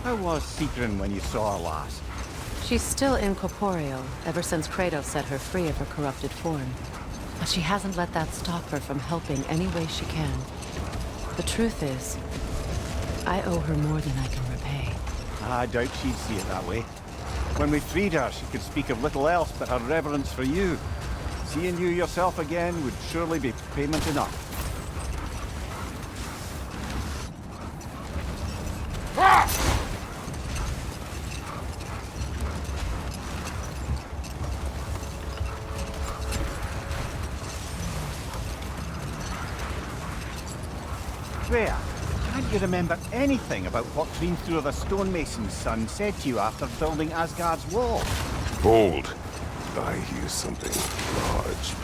How was Sigrun when you saw her last? She's still incorporeal, ever since Kratos set her free of her corrupted form. But she hasn't let that stop her from helping any way she can. The truth is, I owe her more than I can repay. I doubt she'd see it that way. When we freed her, she could speak of little else but her reverence for you. Seeing you yourself again would surely be payment enough. Freya, can't you remember anything about what Hrimthur the stonemason's son said to you after building Asgard's wall? Hold. I hear something large.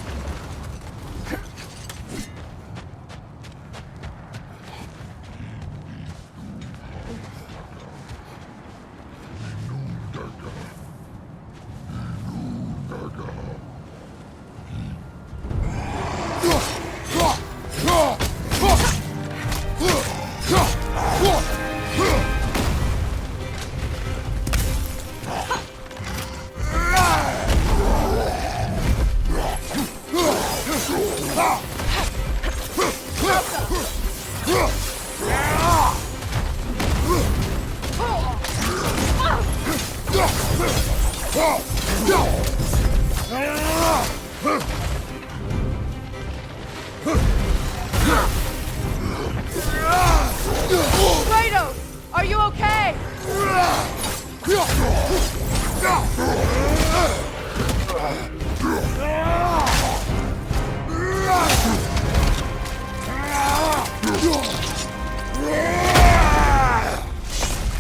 Kratos! Are you okay?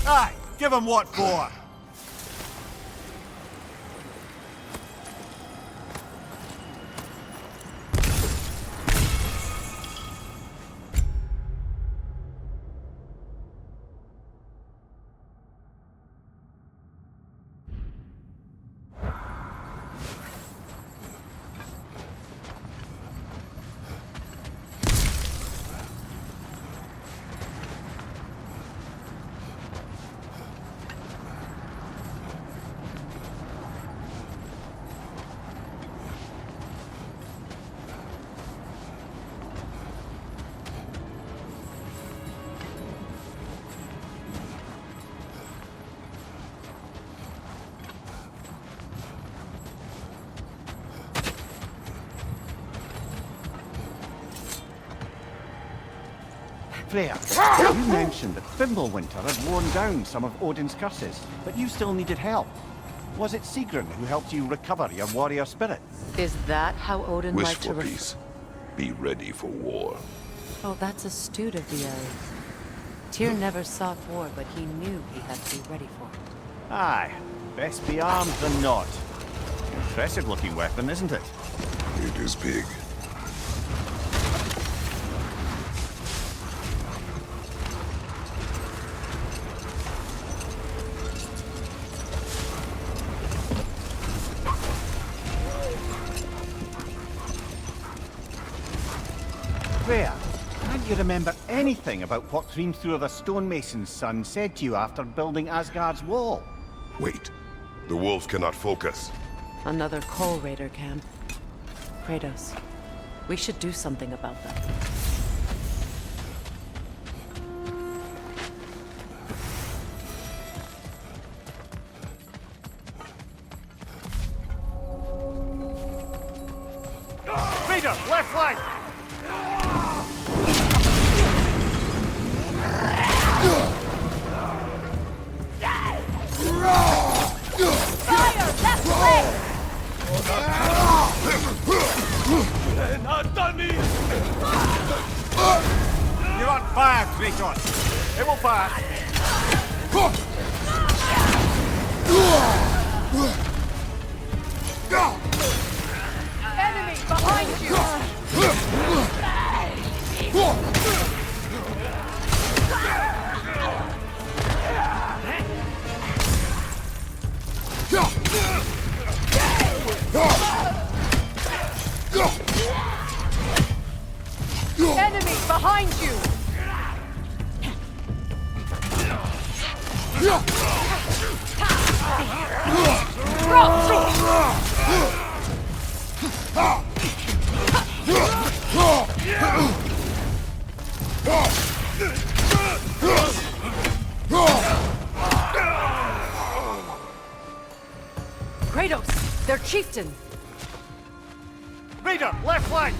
Aye, give him what for! Freya, you mentioned that Fimbulwinter had worn down some of Odin's curses, but you still needed help. Was it Sigrun who helped you recover your warrior spirit? Is that how Odin Wish liked to for peace. Be ready for war. Oh, that's astute of the elves. Tyr never sought war, but he knew he had to be ready for it. Aye, best be armed than not. Impressive looking weapon, isn't it? It is big. Freya, can't you remember anything about what Hrimthur the stonemason's son said to you after building Asgard's wall? Wait. The wolf cannot focus. Another Coal Raider camp. Kratos, we should do something about that. Raider, left flank! Fire! Left leg! You're on fire, Kratos! It will pass! Enemy behind you! Enemy behind you! Kratos! Their chieftain! Raider, left flank!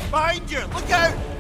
Behind you! Look out!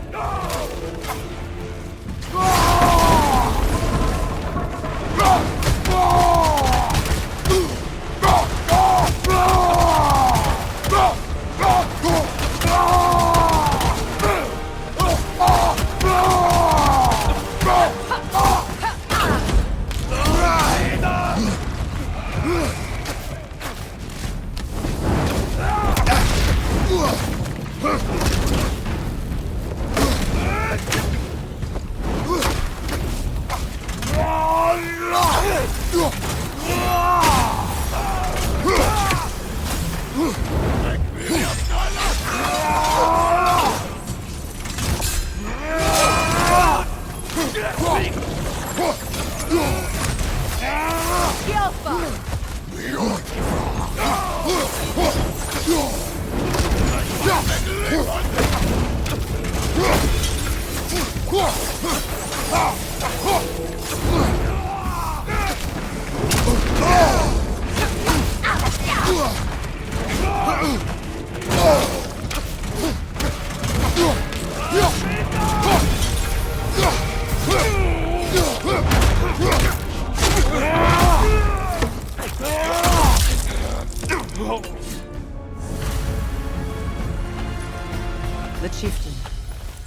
The chieftain.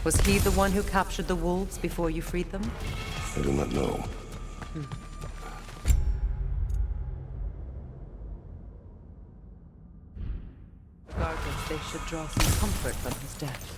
Was he the one who captured the wolves before you freed them? I do not know. Regardless, they should draw some comfort from his death.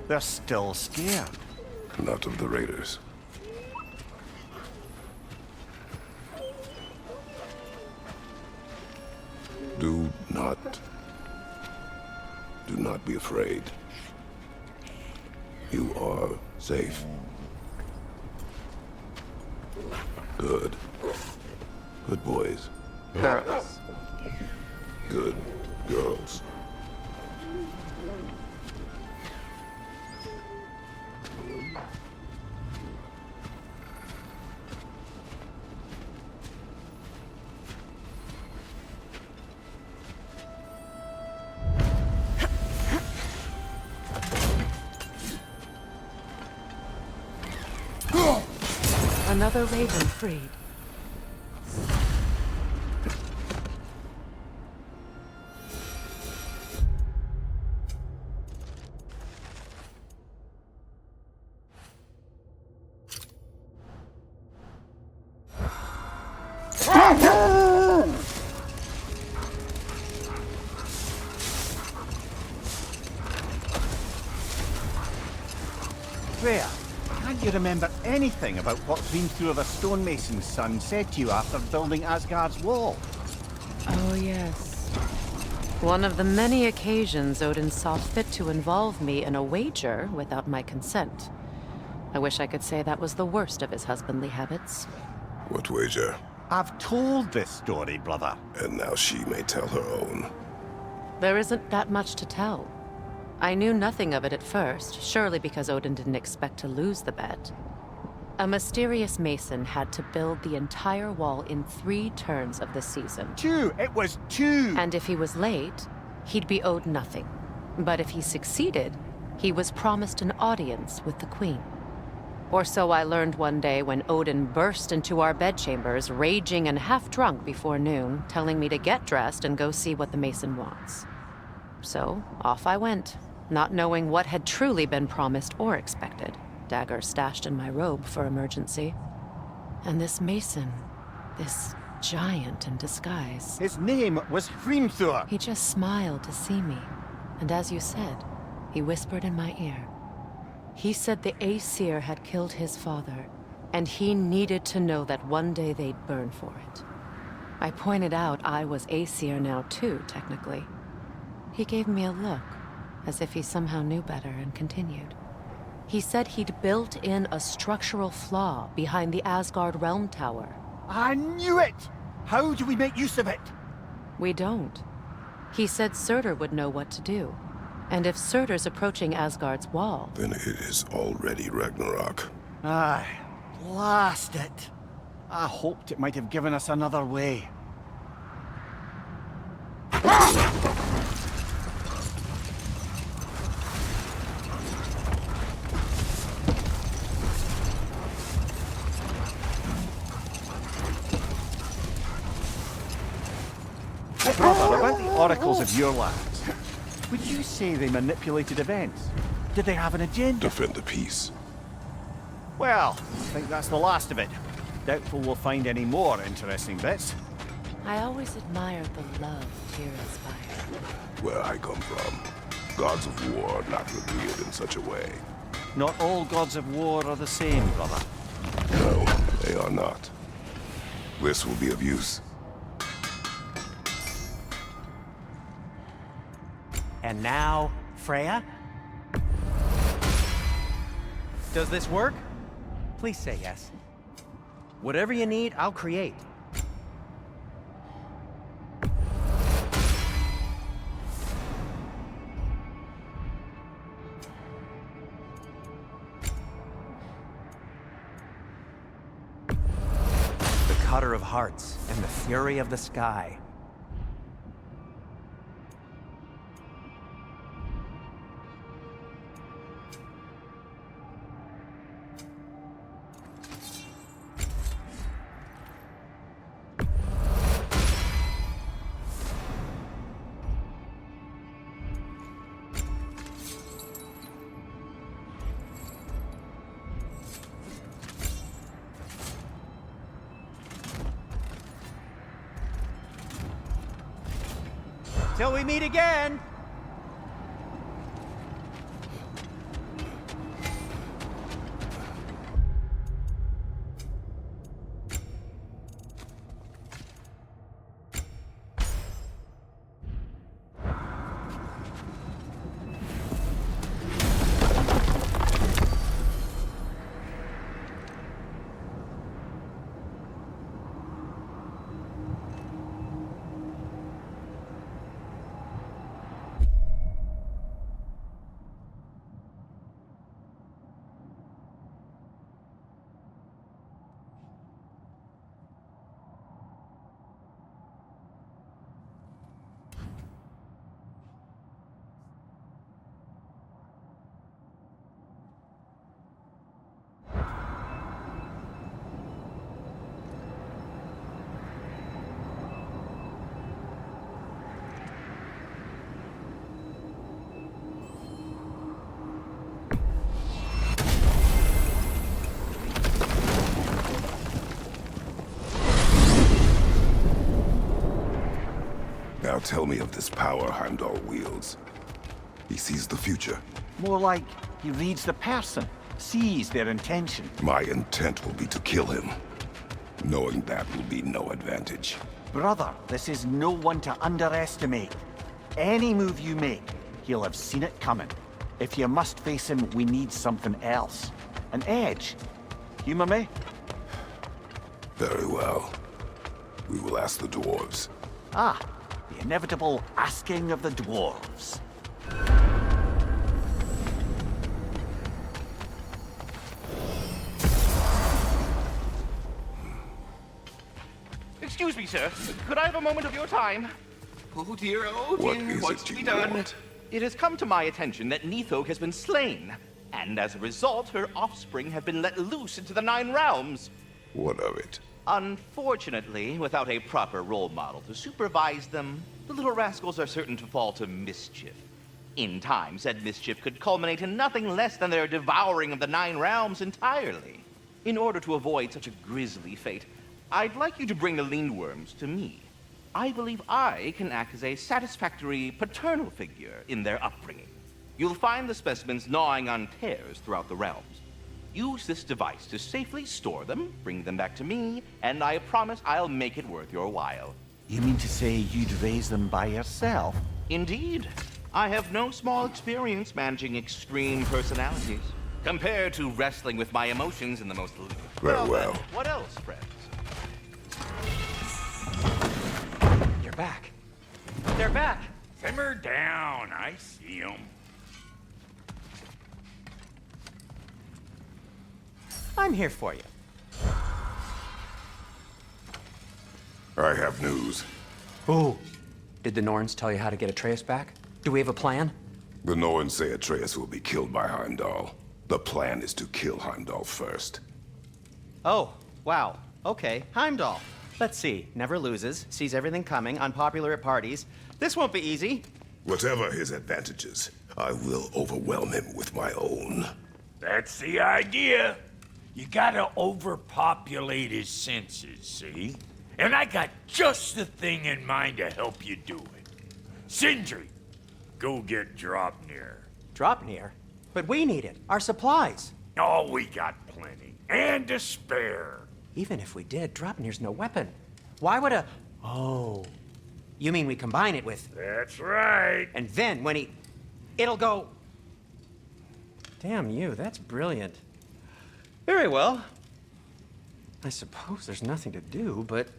They're still scared. Not of the raiders. Do not be afraid. You are safe. Good. Good boys. Girls. Good girls. Another raven freed. Freya, can't you remember anything about what Hrimthur the stonemason's son said to you after building Asgard's wall? Oh, yes. One of the many occasions Odin saw fit to involve me in a wager without my consent. I wish I could say that was the worst of his husbandly habits. What wager? I've told this story, brother. And now she may tell her own. There isn't that much to tell. I knew nothing of it at first, surely because Odin didn't expect to lose the bet. A mysterious mason had to build the entire wall in 3 turns of the season. 2! It was 2! And if he was late, he'd be owed nothing. But if he succeeded, he was promised an audience with the queen. Or so I learned one day when Odin burst into our bedchambers, raging and half-drunk before noon, telling me to get dressed and go see what the mason wants. So, off I went, not knowing what had truly been promised or expected, dagger stashed in my robe for emergency. And this mason, this giant in disguise, His name was Hrimthur! he just smiled to see me. And as you said, he whispered in my ear. He said the Aesir had killed his father, and he needed to know that one day they'd burn for it. I pointed out I was Aesir now too, technically. He gave me a look, as if he somehow knew better, and continued. He said he'd built in a structural flaw behind the Asgard Realm Tower. I knew it! How do we make use of it? We don't. He said Surtur would know what to do. And if Surtur's approaching Asgard's wall... Then it is already Ragnarok. Aye, blast it. I hoped it might have given us another way. Brother, about the oracles of your lands, would you say they manipulated events? Did they have an agenda? Defend the peace. Well, I think that's the last of it. Doubtful we'll find any more interesting bits. I always admired the love here inspired. Where I come from, gods of war are not revered in such a way. Not all gods of war are the same, brother. No, they are not. This will be of use. And now, Freya? Does this work? Please say yes. Whatever you need, I'll create. The Cutter of Hearts and the Fury of the Sky. Till we meet again! Tell me of this power Heimdall wields. He sees the future. More like he reads the person, sees their intention. My intent will be to kill him. Knowing that will be no advantage. Brother, this is no one to underestimate. Any move you make, he'll have seen it coming. If you must face him, we need something else. An edge. Humor me? Very well. We will ask the dwarves. Ah, the inevitable asking of the dwarves. Excuse me, sir. Could I have a moment of your time? Oh dear, What is what's it to you be done? want? It has come to my attention that Nithog has been slain, and as a result, her offspring have been let loose into the Nine Realms. What of it? Unfortunately, without a proper role model to supervise them, the little rascals are certain to fall to mischief. In time, said mischief could culminate in nothing less than their devouring of the Nine Realms entirely. In order to avoid such a grisly fate, I'd like you to bring the Lindworms to me. I believe I can act as a satisfactory paternal figure in their upbringing. You'll find the specimens gnawing on tears throughout the realms. Use this device to safely store them, bring them back to me, and I promise I'll make it worth your while. You mean to say you'd raise them by yourself? Indeed. I have no small experience managing extreme personalities, compared to wrestling with my emotions in the most... Very well. Then, what else, friends? You're back. They're back. Simmer down, I see 'em. I'm here for you. I have news. Ooh. Did the Norns tell you how to get Atreus back? Do we have a plan? The Norns say Atreus will be killed by Heimdall. The plan is to kill Heimdall first. Oh, wow. Okay, Heimdall. Let's see. Never loses, sees everything coming, unpopular at parties. This won't be easy. Whatever his advantages, I will overwhelm him with my own. That's the idea. You gotta overpopulate his senses, see? And I got just the thing in mind to help you do it. Sindri, go get Dropnir. Dropnir? But we need it. Our supplies. Oh, we got plenty. And to spare. Even if we did, Dropnir's no weapon. Why would a... Oh. You mean we combine it with... That's right. And then when he... It'll go... Damn you, that's brilliant. Very well. I suppose there's nothing to do, but...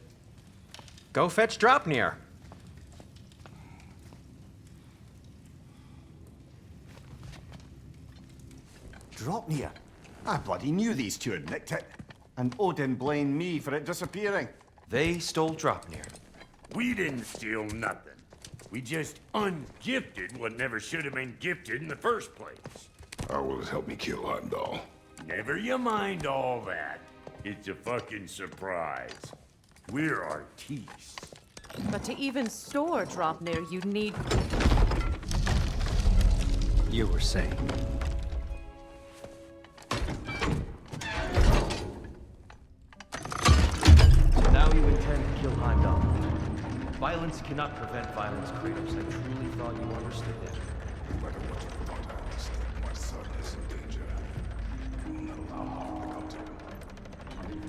Go fetch Dropnir. Dropnir? I bloody knew these two had nicked it. And Odin blamed me for it disappearing. They stole Dropnir. We didn't steal nothing. We just ungifted what never should have been gifted in the first place. How will it help me kill Heimdall? Never you mind all that. It's a fucking surprise. We're artistes. But to even store Dropnir, you'd need... You were saying. Now you intend to kill Heimdall. Violence cannot prevent violence, Kratos. I truly thought you understood that. No matter what you thought I understood, my son is in danger. We will not allow harm to come to him.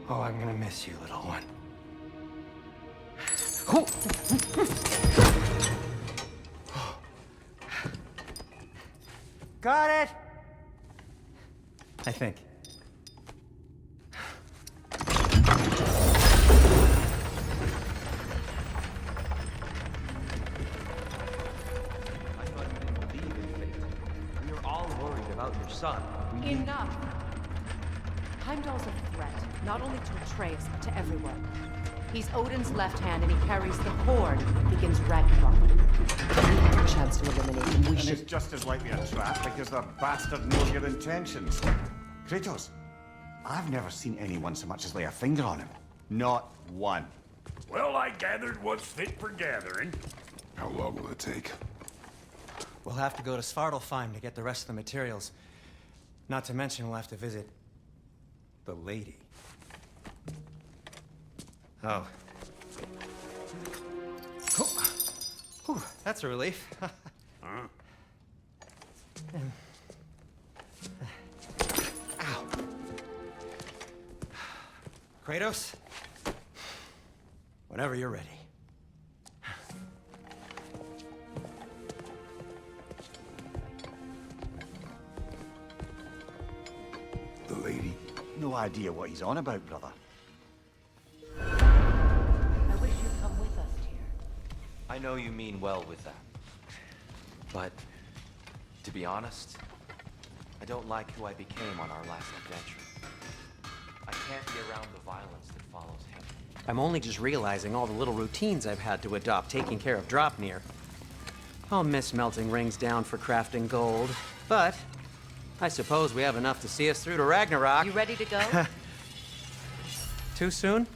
Oh, I'm gonna miss you, little one. Got it! I think. about your son. We need... Enough! Heimdall's a threat, not only to Atreus, but to everyone. He's Odin's left hand, and he carries the cord that begins Ragnarok. If we have a chance to eliminate him, we And should... it's just as likely a trap because the bastard knows your intentions. Kratos, I've never seen anyone so much as lay a finger on him. Not one. Well, I gathered what's fit for gathering. How long will it take? We'll have to go to Svartalfheim to get the rest of the materials. Not to mention we'll have to visit the lady. Oh. Whew, that's a relief. Huh? Ow. Kratos? Whenever you're ready. The lady? No idea what he's on about, brother. I wish you'd come with us, dear. I know you mean well with that. But, to be honest, I don't like who I became on our last adventure. I can't be around the violence that follows him. I'm only just realizing all the little routines I've had to adopt taking care of Dropnir. I'll miss melting rings down for crafting gold, but I suppose we have enough to see us through to Ragnarok. You ready to go? Too soon?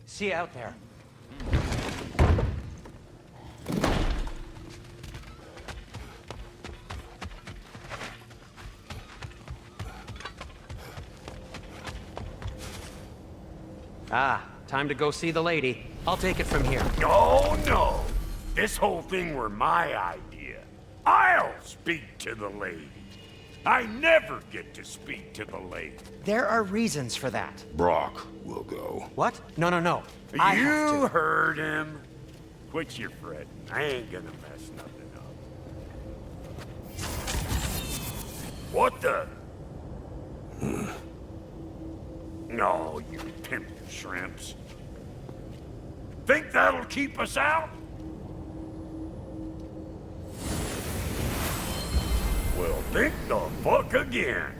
See you out there. Ah, time to go see the lady. I'll take it from here. No, no. This whole thing were my idea. I'll speak to the lady. I never get to speak to the lady. There are reasons for that. Brock will go. What? No, no, no. I have You to. heard him. Quit your fretting. I ain't gonna mess nothing up. What the? No, you pimp shrimps. Think that'll keep us out? Well, think the fuck again.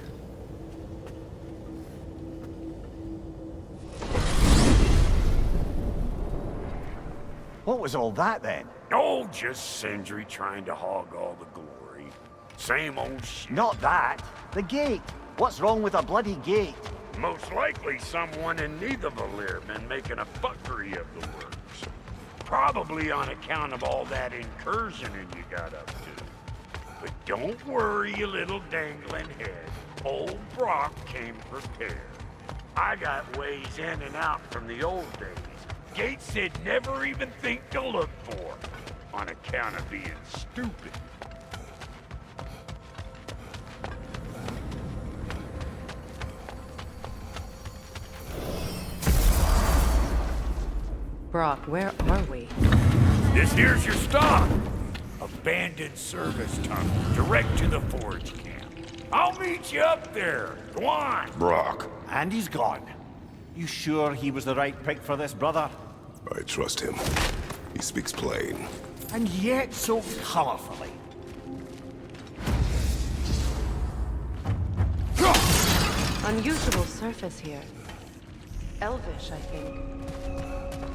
What was all that then? Oh, just Sindri trying to hog all the glory. Same old shit. Not that. The gate. What's wrong with a bloody gate? Most likely someone in Nidavellir been making a fuckery of the works. Probably on account of all that incursioning you got up to. But don't worry, you little dangling head. Old Brock came prepared. I got ways in and out from the old days. Gates they'd never even think to look for, on account of being stupid. Brock, where are we? This here's your stop. Abandoned service tunnel, direct to the forge camp. I'll meet you up there. Go on. Brock, And he's gone. You sure he was the right pick for this, brother? I trust him. He speaks plain. And yet so colorfully. Unusual surface here. Elvish, I think.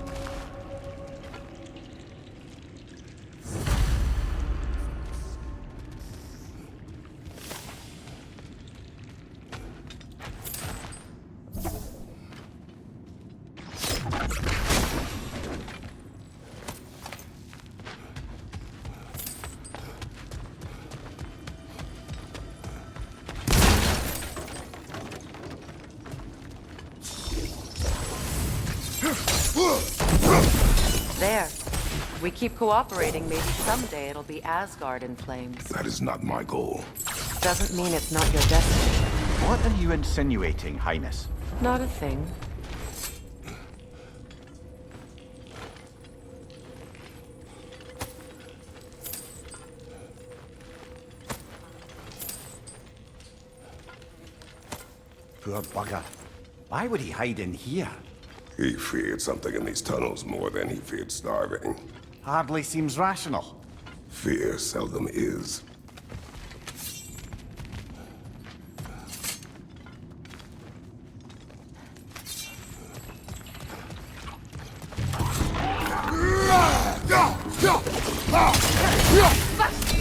There. We keep cooperating, maybe someday it'll be Asgard in flames. That is not my goal. Doesn't mean it's not your destiny. What are you insinuating, Highness? Not a thing. Poor bugger. Why would he hide in here? He feared something in these tunnels more than he feared starving. Hardly seems rational. Fear seldom is.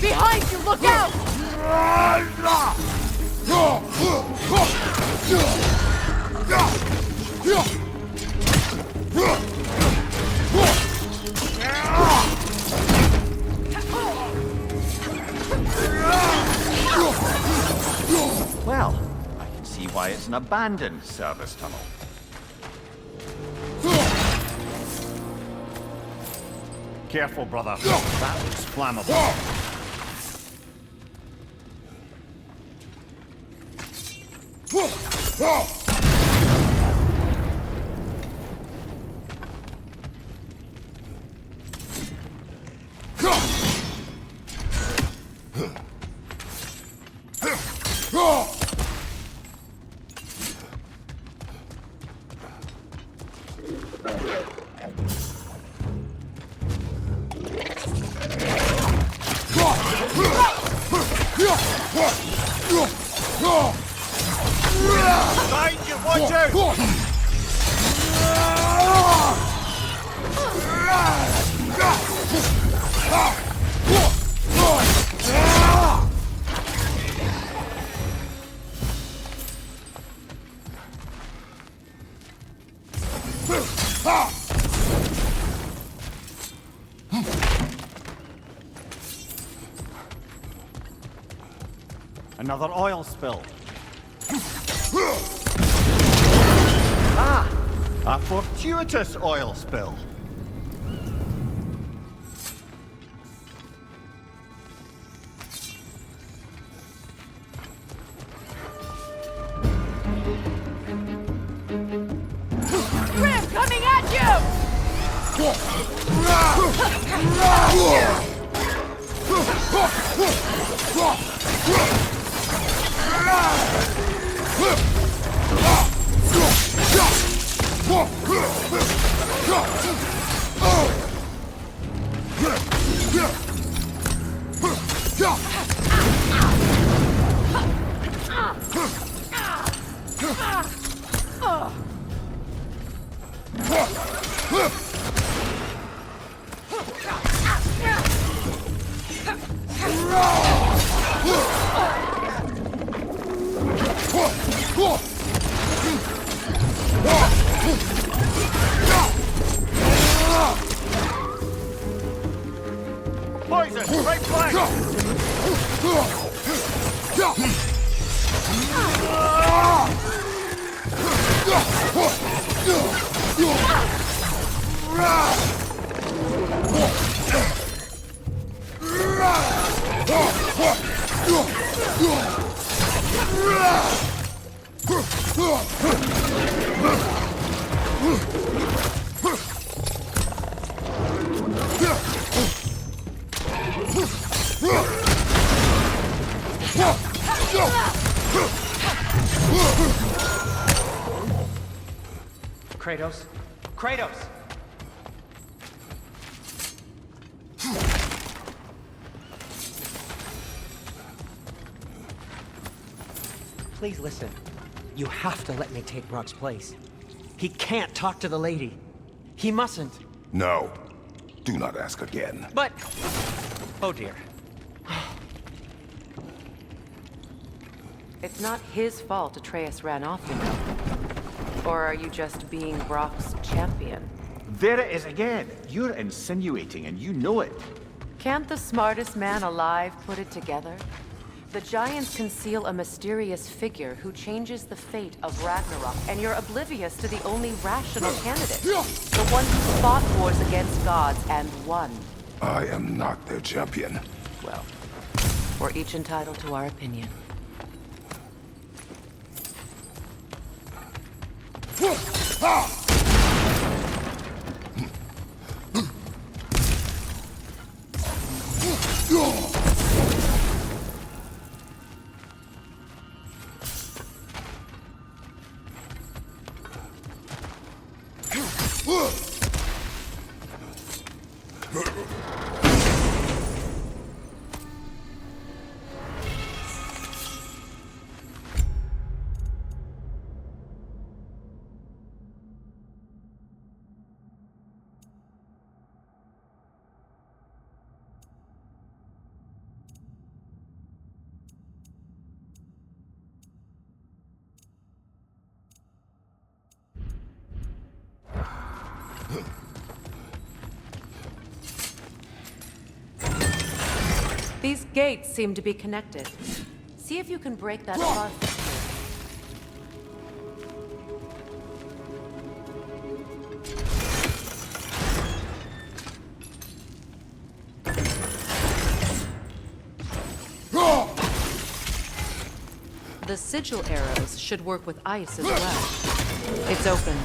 Behind you, look out! Well, I can see why it's an abandoned service tunnel. Careful, brother. That looks flammable. Behind you, watch out! Another oil spill. Ah! A fortuitous oil spill. Grim coming at you! Poison! Right flank! Kratos? Kratos! Please listen. You have to let me take Brock's place. He can't talk to the lady. He mustn't. No. Do not ask again. But... Oh dear. It's not his fault Atreus ran off, you know. Or are you just being Brock's champion? There it is again. You're insinuating and you know it. Can't the smartest man alive put it together? The Giants conceal a mysterious figure who changes the fate of Ragnarok, and you're oblivious to the only rational candidate. The one who fought wars against gods and won. I am not their champion. Well, we're each entitled to our opinion. These gates seem to be connected. See if you can break that far fixture. The sigil arrows should work with ice as well. It's open.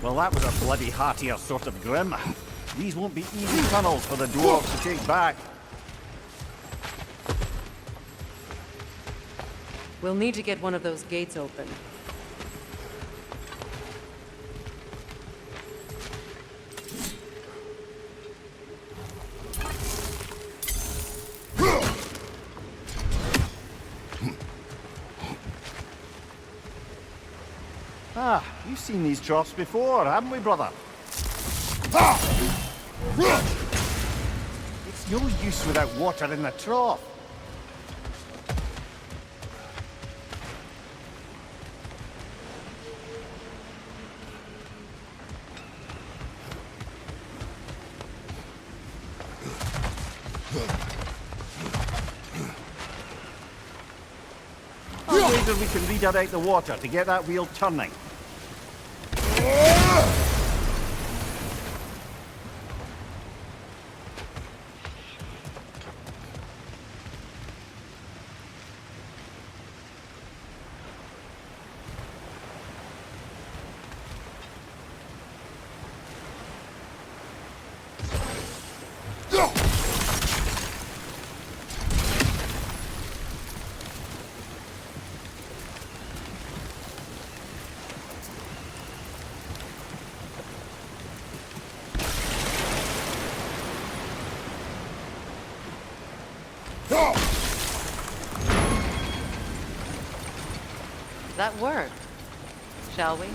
Well, that was a bloody heartier sort of grim. These won't be easy tunnels for the dwarves to take back. We'll need to get one of those gates open. Ah, we've seen these troughs before, haven't we, brother? It's no use without water in the trough. I'll wager we can redirect the water to get that wheel turning. That worked. Shall we?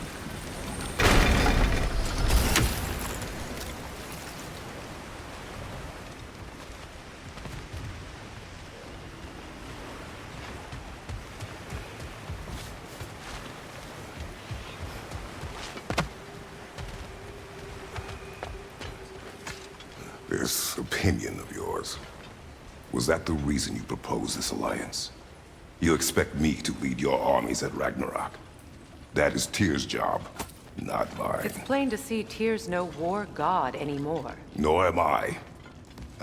This opinion of yours, was that the reason you proposed this alliance? You expect me to lead your armies at Ragnarok? That is Tyr's job, not mine. It's plain to see Tyr's no war god anymore. Nor am I.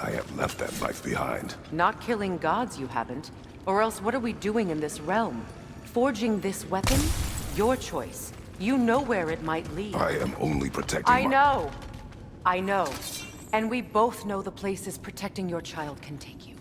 I have left that life behind. Not killing gods, you haven't. Or else what are we doing in this realm? Forging this weapon? Your choice. You know where it might lead. I am only protecting I know. And we both know the places protecting your child can take you.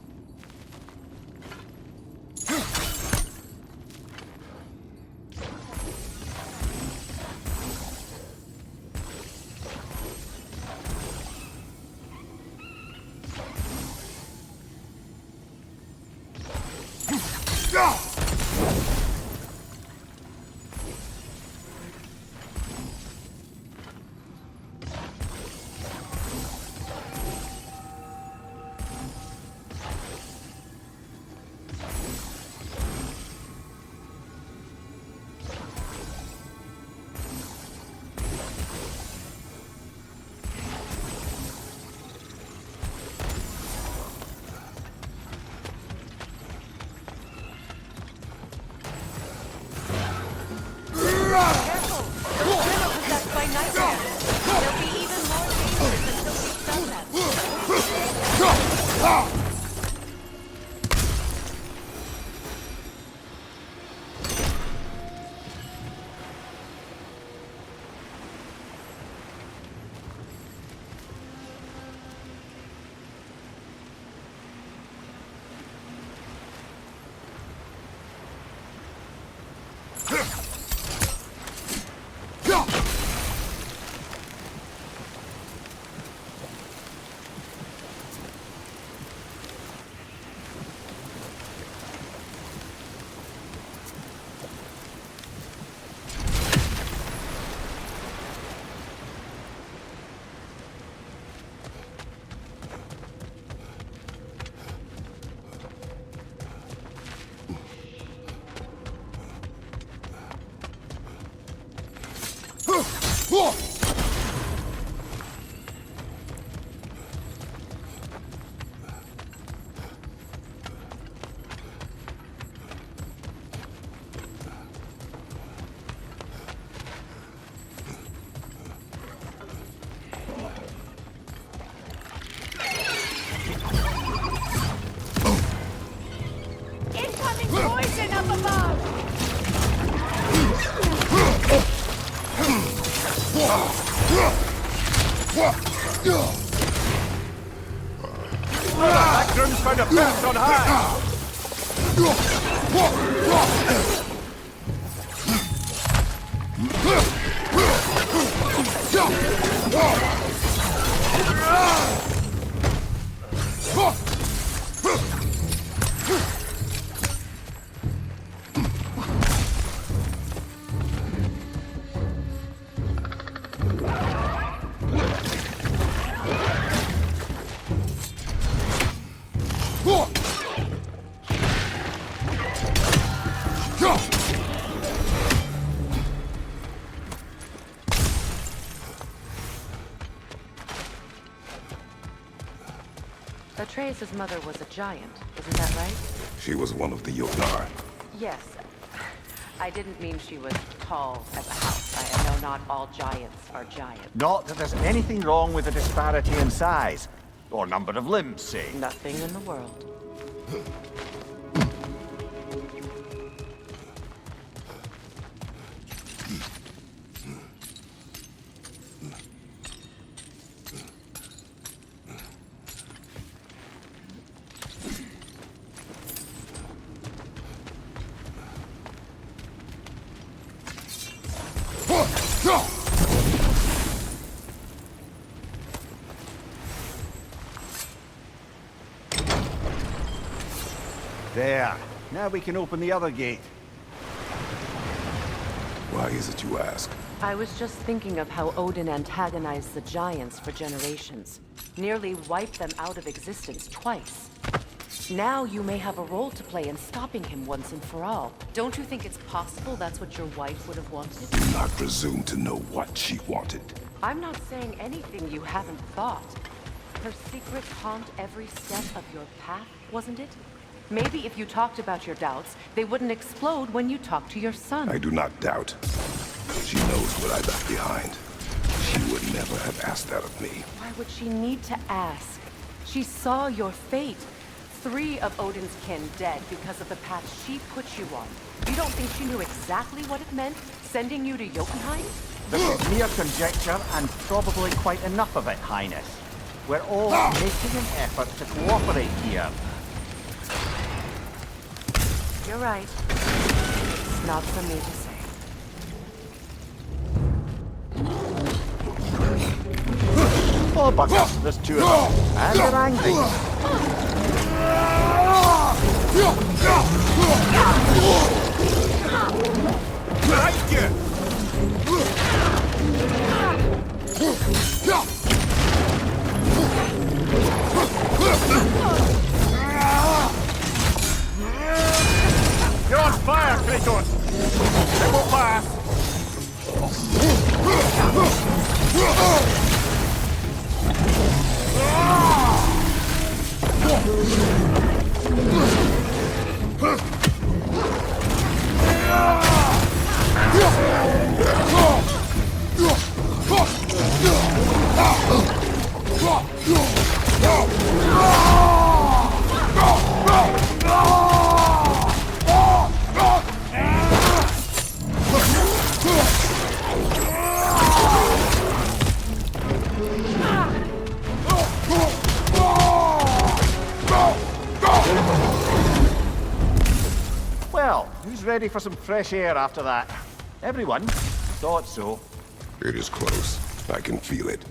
Magnum's found a best on high! Atreus' mother was a giant, isn't that right? She was one of the Jotnar. Yes. I didn't mean she was tall as a house. I know not all giants are giants. Not that there's anything wrong with the disparity in size. Or number of limbs, say. Nothing in the world. There. Now we can open the other gate. Why is it you ask? I was just thinking of how Odin antagonized the giants for generations. Nearly wiped them out of existence twice. Now you may have a role to play in stopping him once and for all. Don't you think it's possible that's what your wife would have wanted? Do not presume to know what she wanted. I'm not saying anything you haven't thought. Her secrets haunt every step of your path, wasn't it? Maybe if you talked about your doubts, they wouldn't explode when you talk to your son. I do not doubt. She knows what I left behind. She would never have asked that of me. Why would she need to ask? She saw your fate. 3 of Odin's kin dead because of the path she put you on. You don't think she knew exactly what it meant, sending you to Jotunheim? This is mere conjecture, and probably quite enough of it, Highness. We're all making an effort to cooperate here. You're right. It's not for me to say. Oh, bugger, there's two of them. And they're angry. You're on fire, Kratos! It won't pass! Well, who's ready for some fresh air after that? Everyone? Thought so. It is close. I can feel it.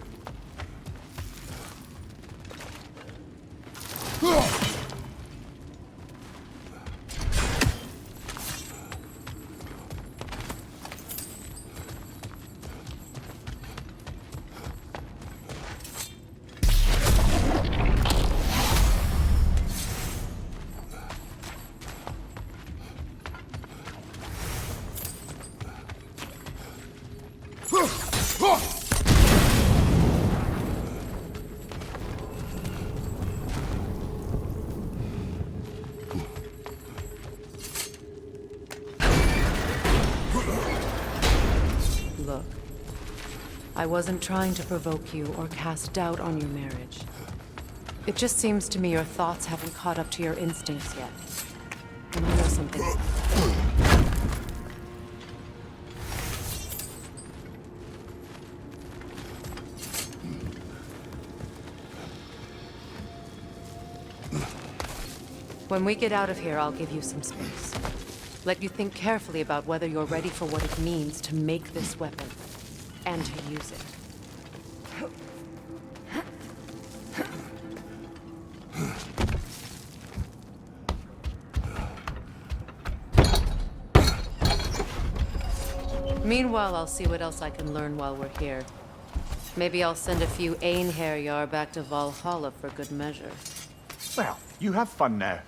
Look, I wasn't trying to provoke you or cast doubt on your marriage. It just seems to me your thoughts haven't caught up to your instincts yet. And I know something. When we get out of here, I'll give you some space. Let you think carefully about whether you're ready for what it means to make this weapon, and to use it. Meanwhile, I'll see what else I can learn while we're here. Maybe I'll send a few Einherjar back to Valhalla for good measure. Well, you have fun now.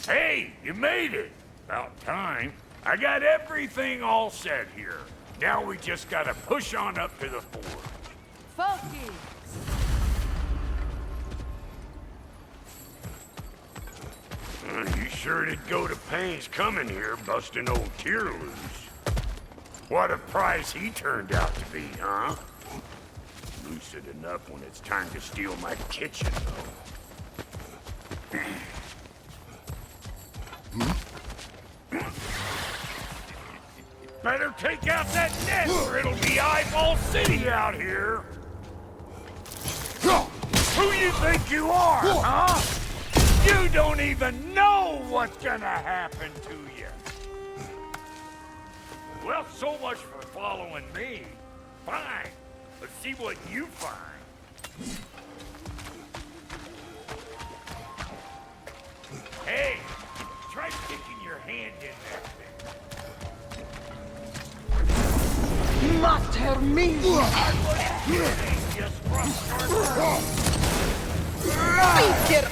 Hey, you made it! About time. I got everything all set here. Now we just gotta push on up to the forge. Focus! You sure did go to pains coming here, busting old Tyr loose. What a prize he turned out to be, huh? Lucid enough when it's time to steal my kitchen, though. Better take out that net or it'll be Eyeball City out here! Who you think you are, huh? You don't even know what's gonna happen to you! Well, so much for following me. Fine. Let's see what you find. Hey, try sticking your hand in that thing. Matter me! Just brushed our Peter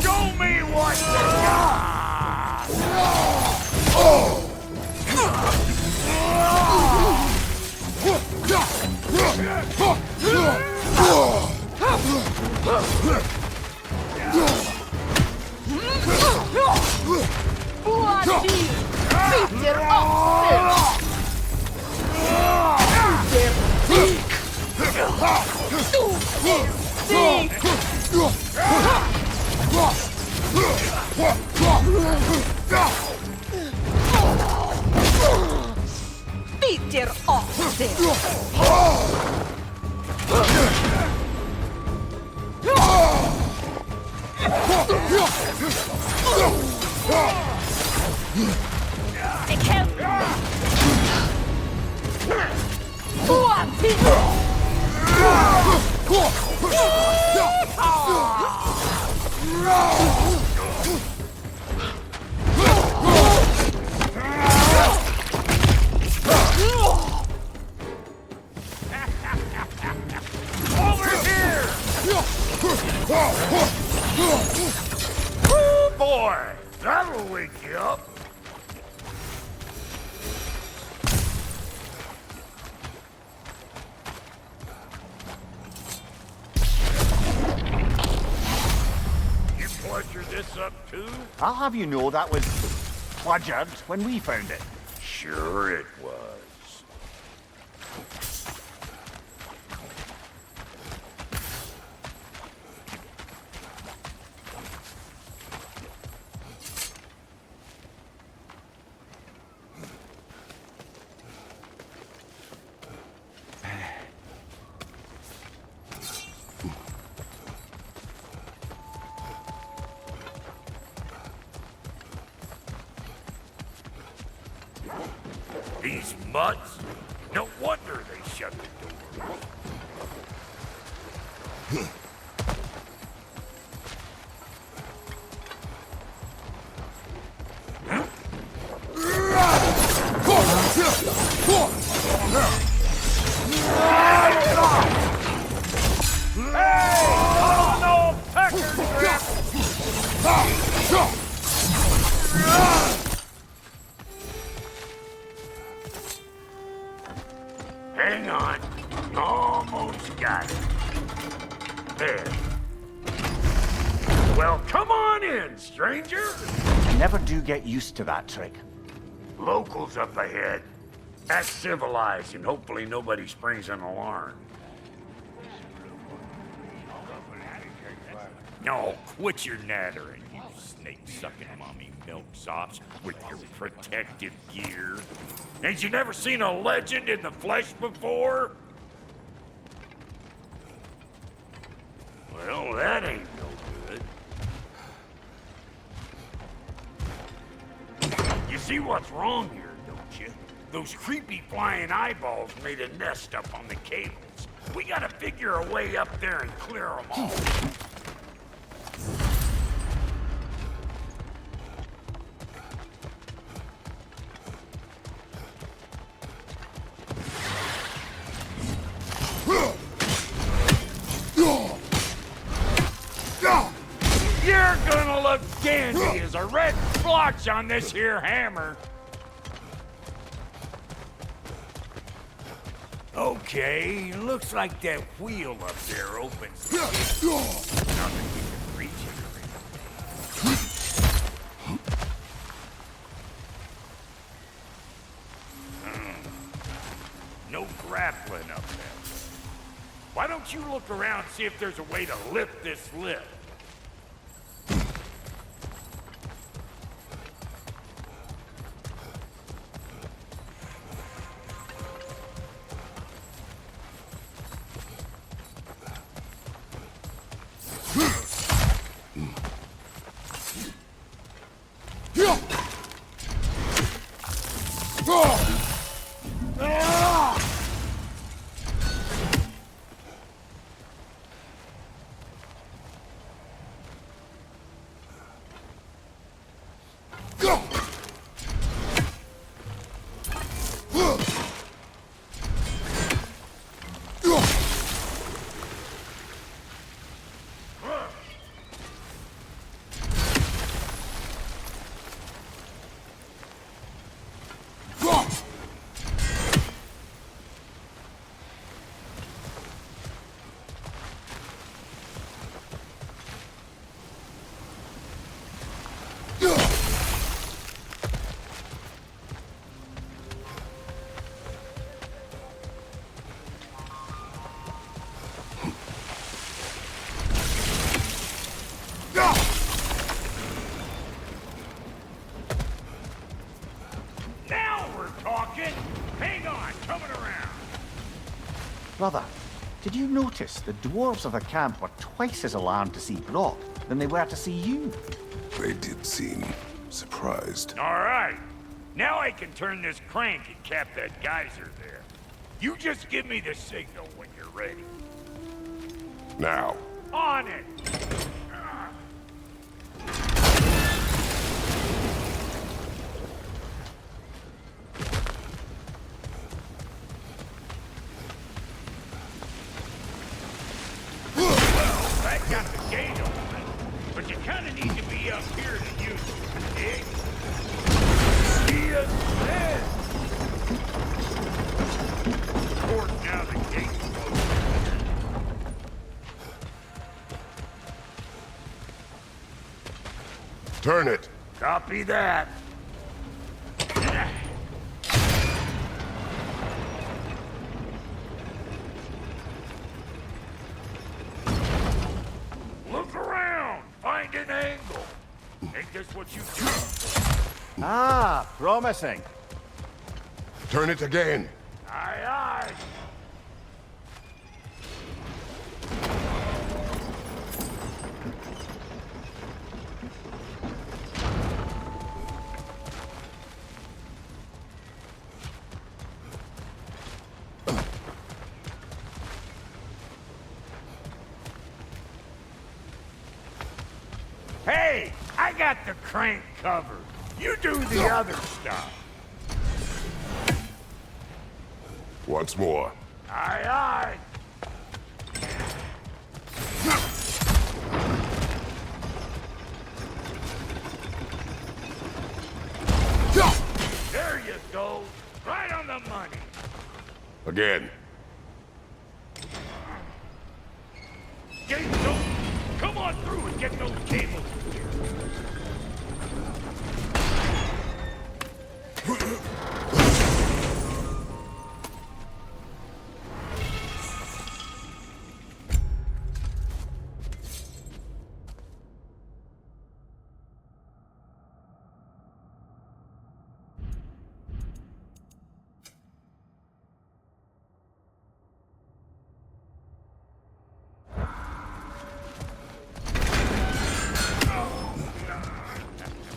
Show me what you got! Get off there! Oh boy, that'll wake you up. You pleasure this up too? I'll have you know that was pleasured when we found it. Sure it was. These mutts? No wonder they shut the door. Hang on. Almost got it. There. Well, come on in, stranger. Never do get used to that trick. Locals up ahead. Act civilized and hopefully nobody springs an alarm. No, quit your nattering, you snake-sucking mommy milksops with your protective gear. Ain't you never seen a legend in the flesh before? Well, that ain't no good. You see what's wrong here, don't you? Those creepy flying eyeballs made a nest up on the cables. We gotta figure a way up there and clear them all. You're gonna look dandy as a red splotch on this here hammer. Okay, looks like that wheel up there opens. Nothing we can reach it. No grappling up there. Why don't you look around and see if there's a way to lift this lift? you notice the dwarves of the camp were twice as alarmed to see Brock than they were to see you? They did seem surprised. All right. Now I can turn this crank and cap that geyser there. You just give me the signal when you're ready. Now. On it! That got the gate open, but you kind of need to be up here to use it. Dig? See us then. Of course, now the gate's closed. Turn it. Copy that. Look around. Find an angle. Make this what you do. Ah, promising. Turn it again. Aye, aye. Hey, I got the crank covered. You do the other stuff. Once more. Aye, aye. There you go. Right on the money. Again. Gates open. Come on through and get those cables in here.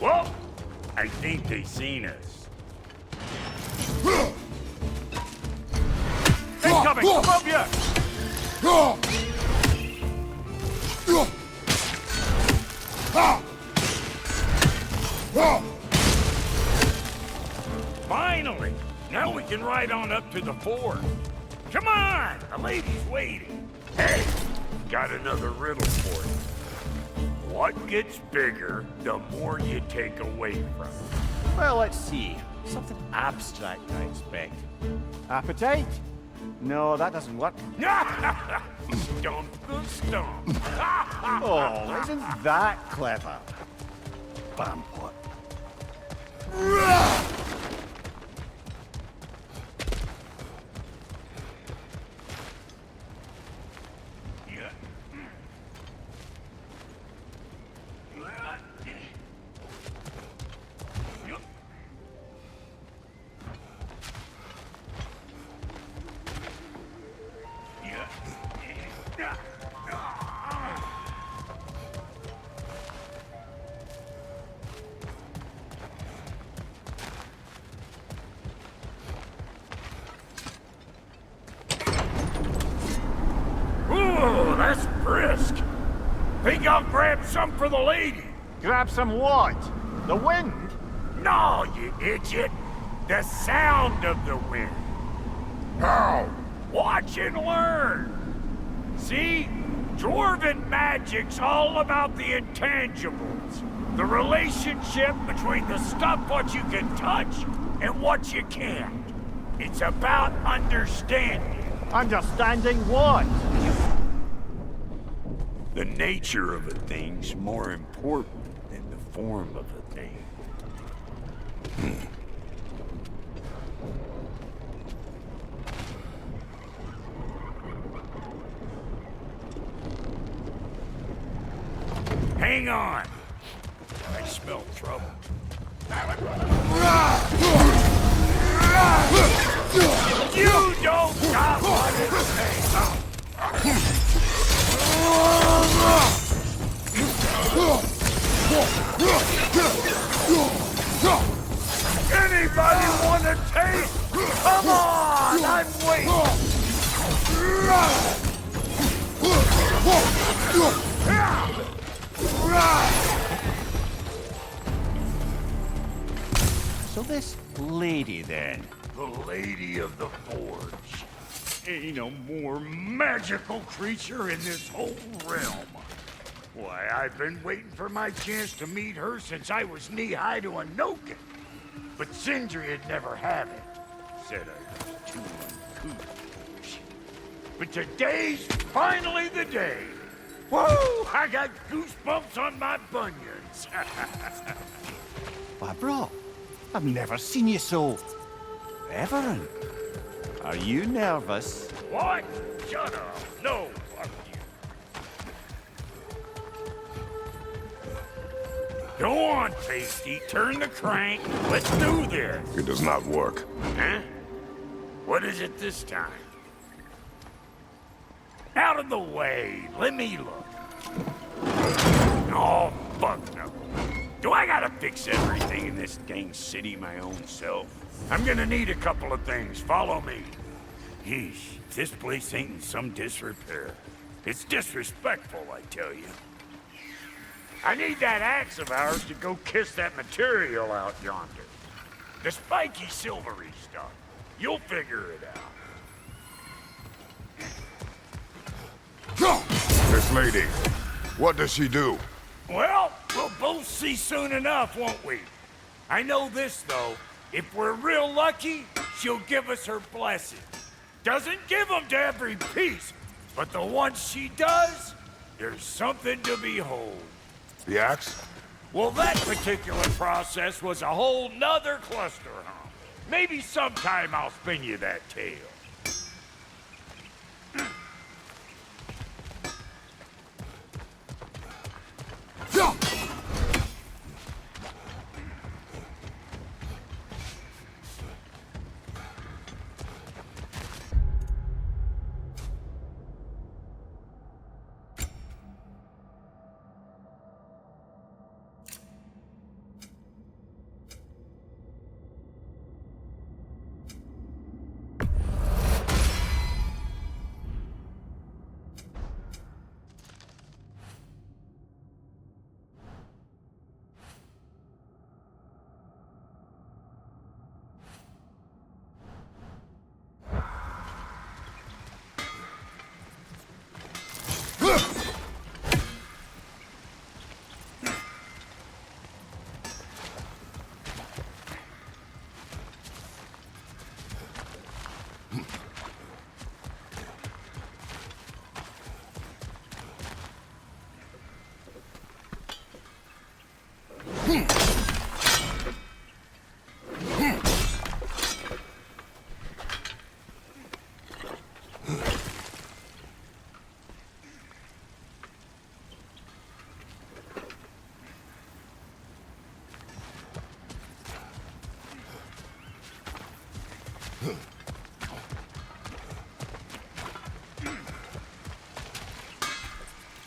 Well, I think they seen us. Incoming! Above you! Finally! Now we can ride on up to the fort. Come on! The lady's waiting. Hey, got another riddle for you. What gets bigger, the more you take away from it. Well, let's see. Something abstract, I expect. Appetite? No, that doesn't work. Stump the stump. Oh, isn't that clever? Bampot. Ooh, that's brisk. Think I'll grab some for the lady? Grab some what? The wind? No, you idiot. The sound of the wind. How? Watch and learn. See? Dwarven magic's all about the intangibles. The relationship between the stuff what you can touch and what you can't. It's about understanding. Understanding what? The nature of a thing's more important than the form of a thing. Hang on. I smell trouble. You don't got what it takes. this lady, then? The Lady of the Forge. Ain't no more magical creature in this whole realm. Why, I've been waiting for my chance to meet her since I was knee-high to a Noken. But Sindri would never have it. Said I was too uncouth. But today's finally the day. Whoa! I got goosebumps on my bunions. Why, bro, I've never seen you so... reverent. Are you nervous? What? Shut up. No, fuck you. Go on, Pasty. Turn the crank. Let's do this. It does not work. Huh? What is it this time? Out of the way. Let me look. Oh, fuck no. Do I gotta fix everything in this dang city my own self? I'm gonna need a couple of things. Follow me. Yeesh, this place ain't in some disrepair. It's disrespectful, I tell you. I need that axe of ours to go kiss that material out yonder. The spiky silvery stuff. You'll figure it out. This lady, what does she do? Well, we'll both see soon enough, won't we? I know this, though. If we're real lucky, she'll give us her blessing. Doesn't give them to every piece, but the ones she does, there's something to behold. The axe? Well, that particular process was a whole nother cluster hump. Maybe sometime I'll spin you that tale.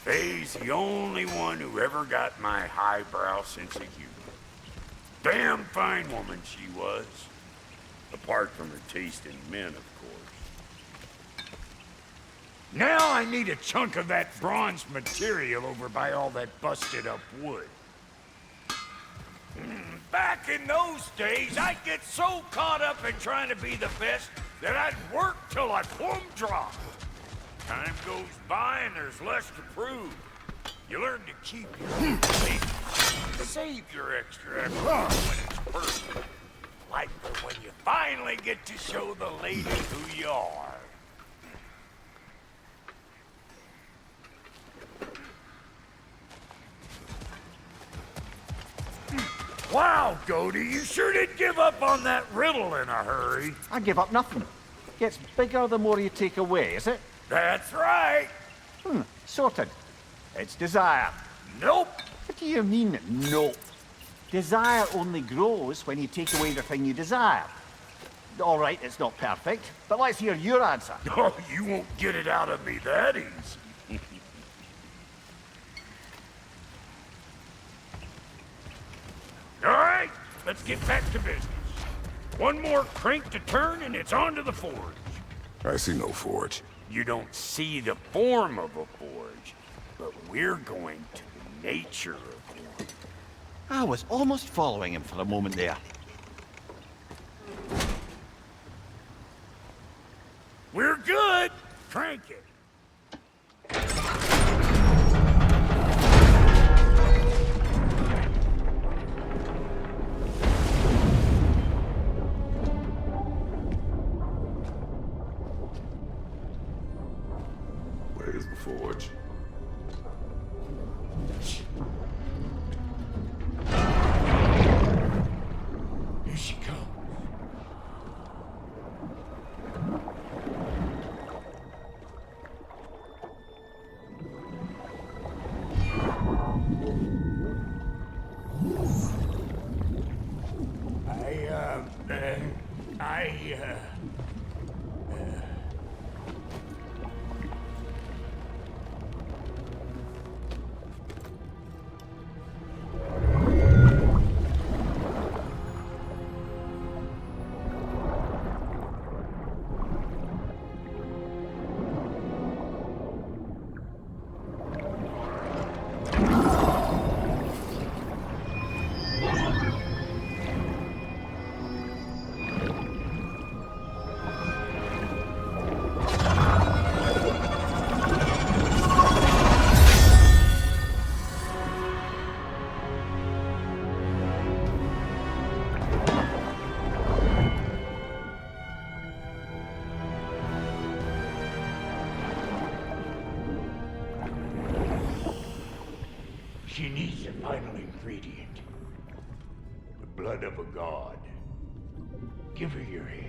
Faye's the only one who ever got my highbrow sense of humor. Damn fine woman she was. Apart from her taste in men, of course. Now I need a chunk of that bronze material over by all that busted up wood. Back in those days, I'd get so caught up in trying to be the best that I'd work till I plumb drop. Time goes by and there's less to prove. You learn to keep your save your extra effort when it's perfect. Like for when you finally get to show the lady who you are. Wow, Goody, you sure did give up on that riddle in a hurry. I give up nothing. Gets bigger the more you take away, is it? That's right. Sorted. It's desire. Nope. What do you mean, nope? Desire only grows when you take away the thing you desire. All right, it's not perfect, but let's hear your answer. Oh, you won't get it out of me that easy. All right, let's get back to business. One more crank to turn and it's on to the forge. I see no forge. You don't see the form of a forge, but we're going to the nature of one. I was almost following him for a moment there. Crank it. Where's the forge? Here she comes. She needs the final ingredient. The blood of a god. Give her your hand.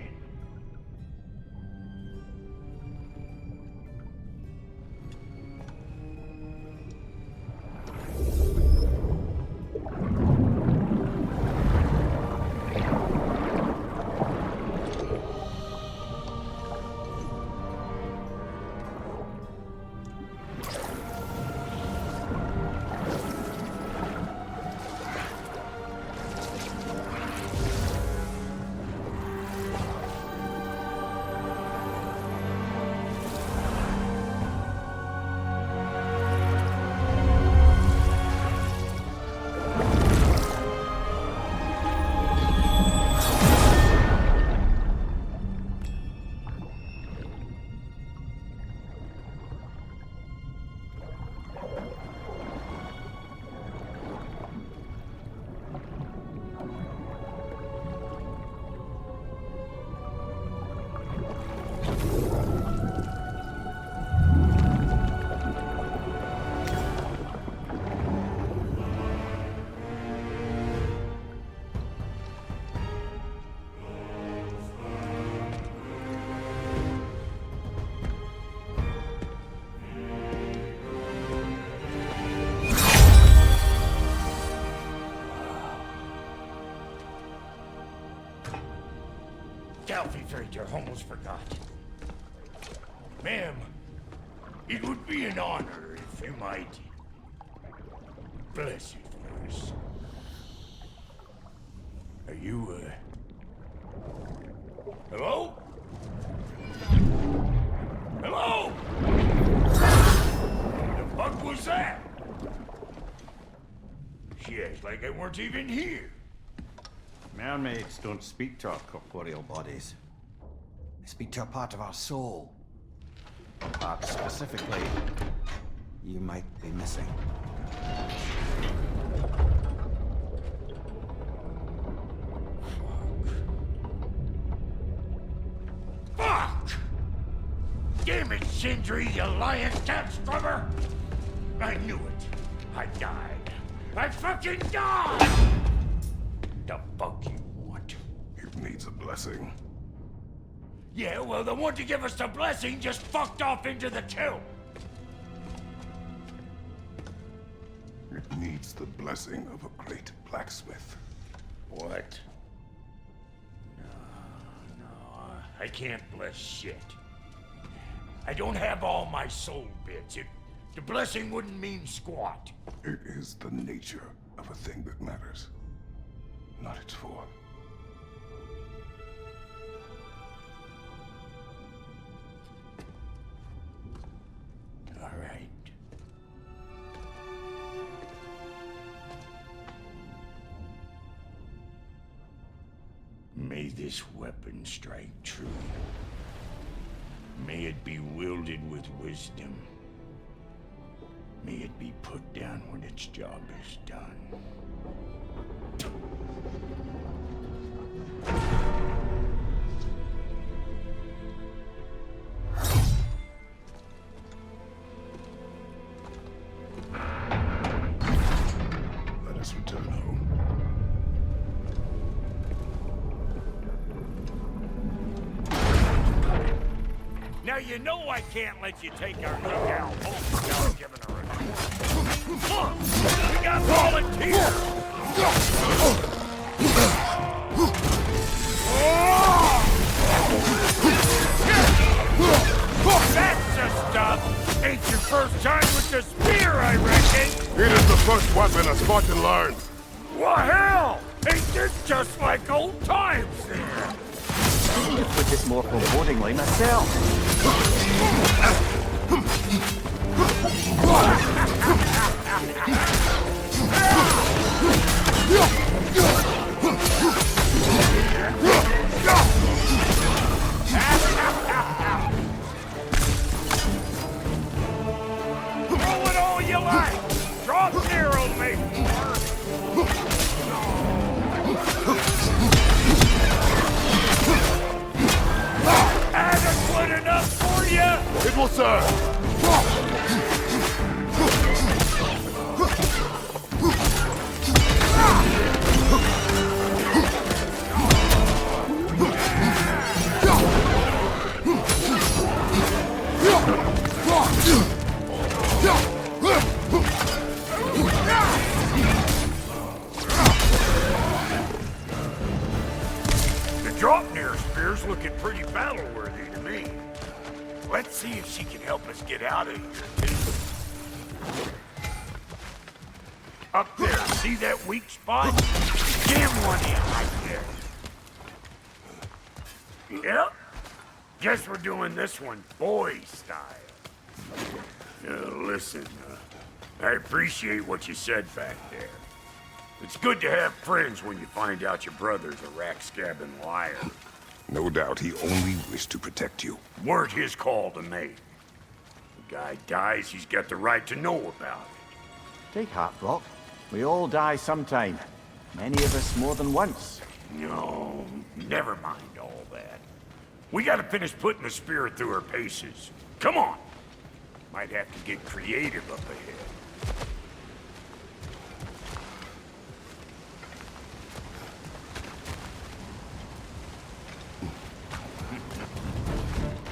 Delphi Trader almost forgot. Ma'am, it would be an honor if you might bless it first. Are you, hello? Hello? The fuck was that? She acts like I weren't even here. Mermaids don't speak to our corporeal bodies. They speak to a part of our soul. A part specifically you might be missing. Fuck! Damn it, Sindri, you lying cat scrubber! I knew it. I died. I fucking died! The fuck you want? It needs a blessing. Yeah, well, the one to give us the blessing just fucked off into the tomb. It needs the blessing of a great blacksmith. What? No, I can't bless shit. I don't have all my soul bits. The blessing wouldn't mean squat. It is the nature of a thing that matters, not its form. All right. May this weapon strike true. May it be wielded with wisdom. May it be put down when its job is done. Let us return home. Now you know I can't let you take our lookout home without giving a report. Look! We got volunteers! That's the stuff! Ain't your first time with the spear, I reckon! It is the first weapon a Spartan learned. Well, hell! Ain't this just like old times then? I've put this more forebodingly myself. Throw it all you like! Drop zero, mate! Adequate enough for you? It will serve. The Draupnir spear's looking pretty battle-worthy to me. Let's see if she can help us get out of here, too. Up there, see that weak spot? Jam one in right there. Yep. Guess we're doing this one boy style. Listen, I appreciate what you said back there. It's good to have friends when you find out your brother's a rack-scabbing liar. No doubt he only wished to protect you. Weren't his call to make. The guy dies, he's got the right to know about it. Take heart, Brock. We all die sometime. Many of us more than once. No, never mind all that. We gotta finish putting the spirit through her paces. Come on! Might have to get creative up ahead.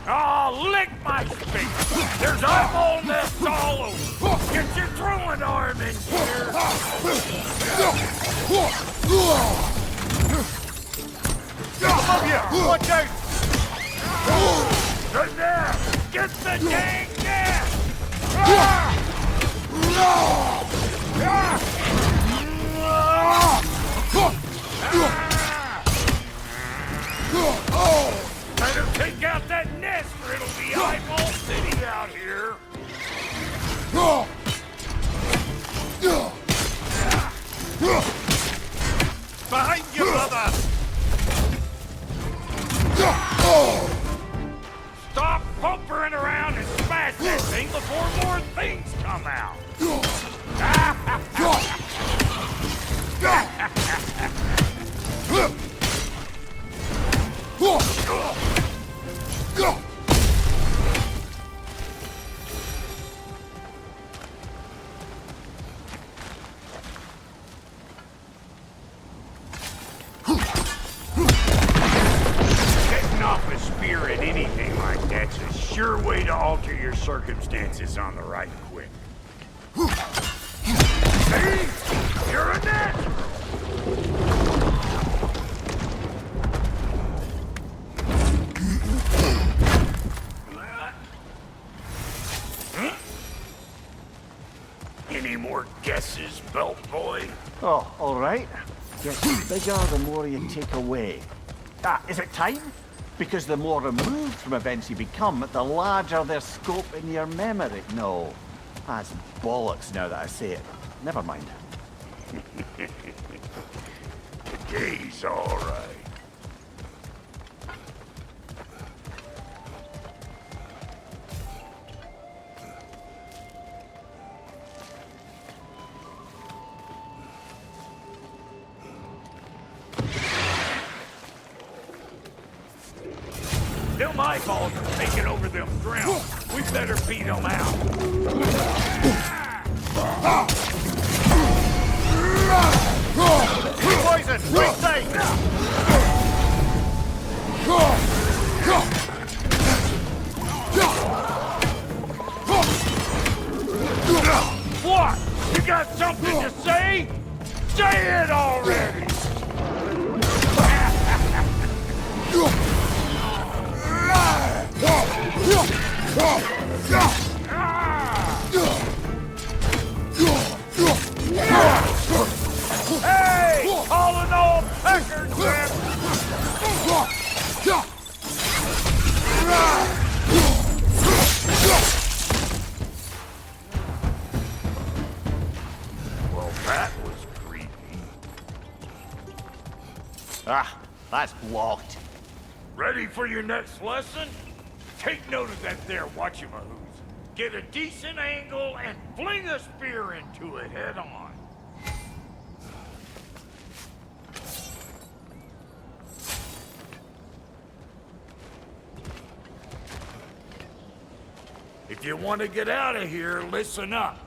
Oh, lick my face! There's eyeball nests all over! Get your throwing arm in here! Above you! Watch out! Good there! Get the dang gas! Better take out that nest or it'll be eyeball city out here! Behind you, brother! Stop pumpering around and smash that thing before more things come out! Getting off a spear at anything like that's a sure way to alter your circumstances on the right quick. See? You're a natural! Any more guesses, belt boy? Oh, all right. Gets bigger the more you take away. Ah, is it time? Because the more removed from events you become, the larger their scope in your memory. No, that's bollocks now that I say it. Never mind. He's all right. eyeballs are taking over them grounds. We better beat them out. Poison! Right side! What? You got something to say? Say it already! Hey! All in all, peckers, man! Well, that was creepy. Ah, that's blocked. Ready for your next lesson? Take note of that there whatchamahoos. Get a decent angle and fling a spear into it head on. If you want to get out of here, listen up.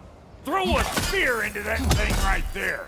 Throw a spear into that thing right there.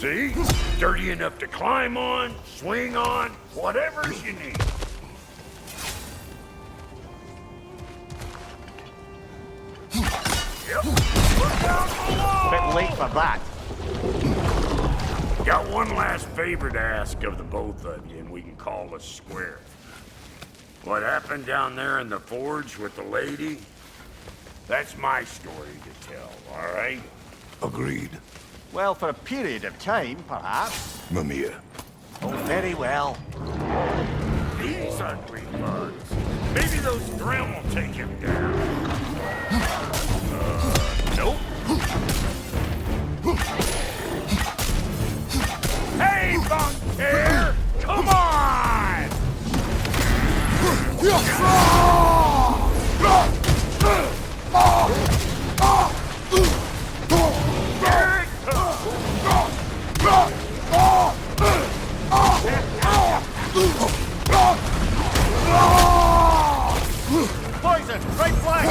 See? Dirty enough to climb on, swing on, whatever you need. Yep. Look down below! Bit late for that. Got one last favor to ask of the both of you, and we can call us square. What happened down there in the forge with the lady? That's my story to tell, all right? Agreed. Well, for a period of time, perhaps. Mamiya. Oh, very well. These hungry bugs. Maybe those Drem will take him down. Nope. Hey, Bunker! Come on! Poison! Right flank!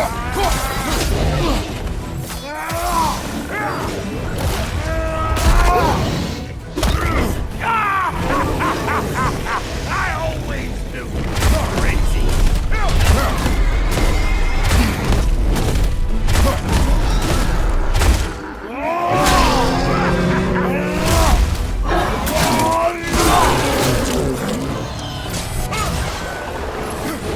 I always knew you were crazy.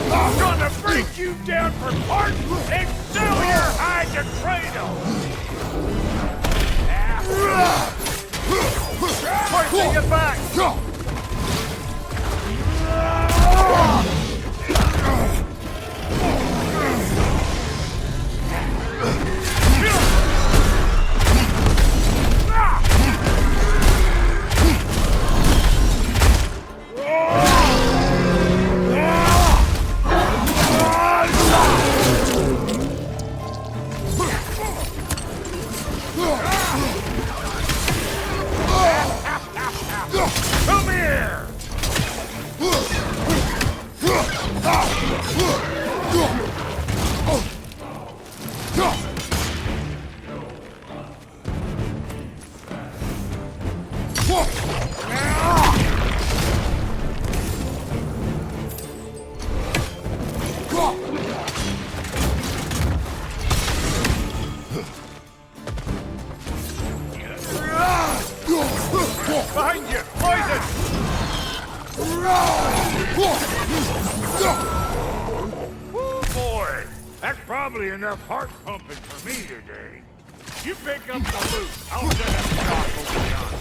I'm gonna break you down for parts and sell your hide to Kratos! Poison, get back! Come probably enough heart pumping for me today. You pick up the loot. I'll set up shop over yonder.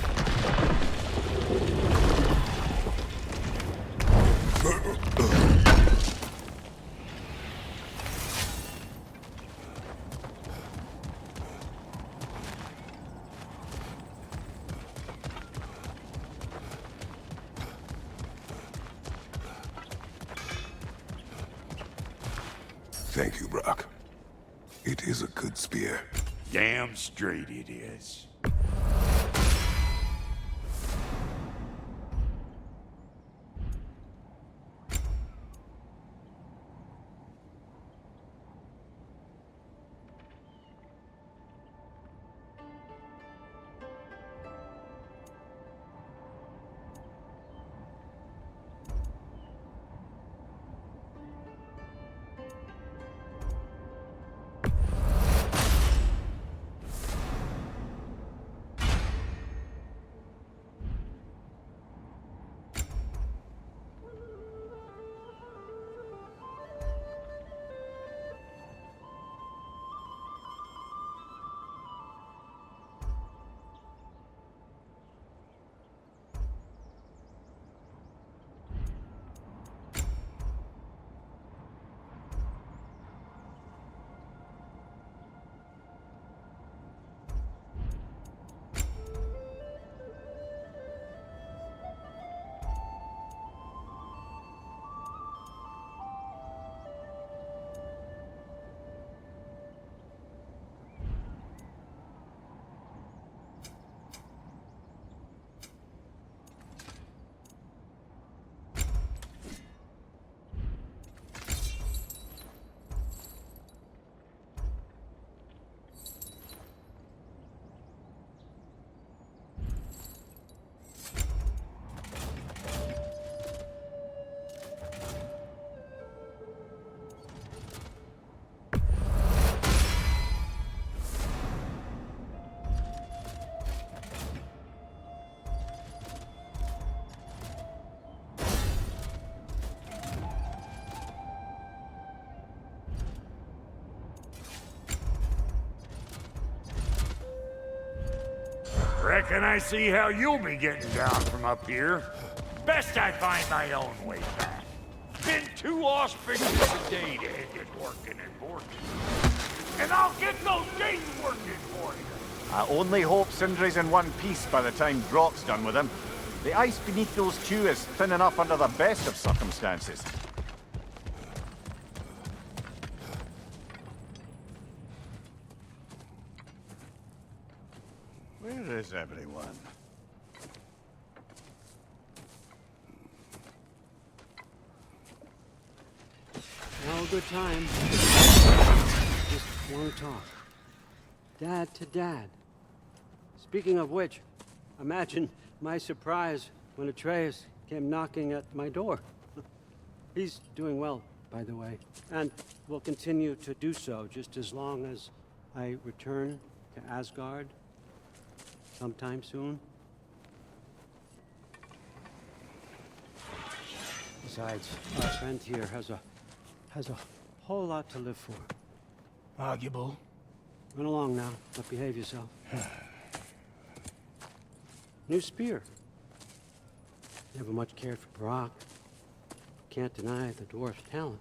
Thank you, Brock. It is a good spear. Damn straight it is. Reckon I see how you'll be getting down from up here. Best I find my own way back. Been too auspicious a day to end it working and working. And I'll get those gates working for you. I only hope Sindri's in one piece by the time Brock's done with him. The ice beneath those two is thin enough under the best of circumstances. Where is everyone? No good time. Just want to talk. Dad to dad. Speaking of which, imagine my surprise when Atreus came knocking at my door. He's doing well, by the way, and will continue to do so just as long as I return to Asgard sometime soon. Besides, our friend here has a whole lot to live for. Arguable. Run along now, but behave yourself. New spear. Never much cared for Brock. Can't deny the dwarf's talent.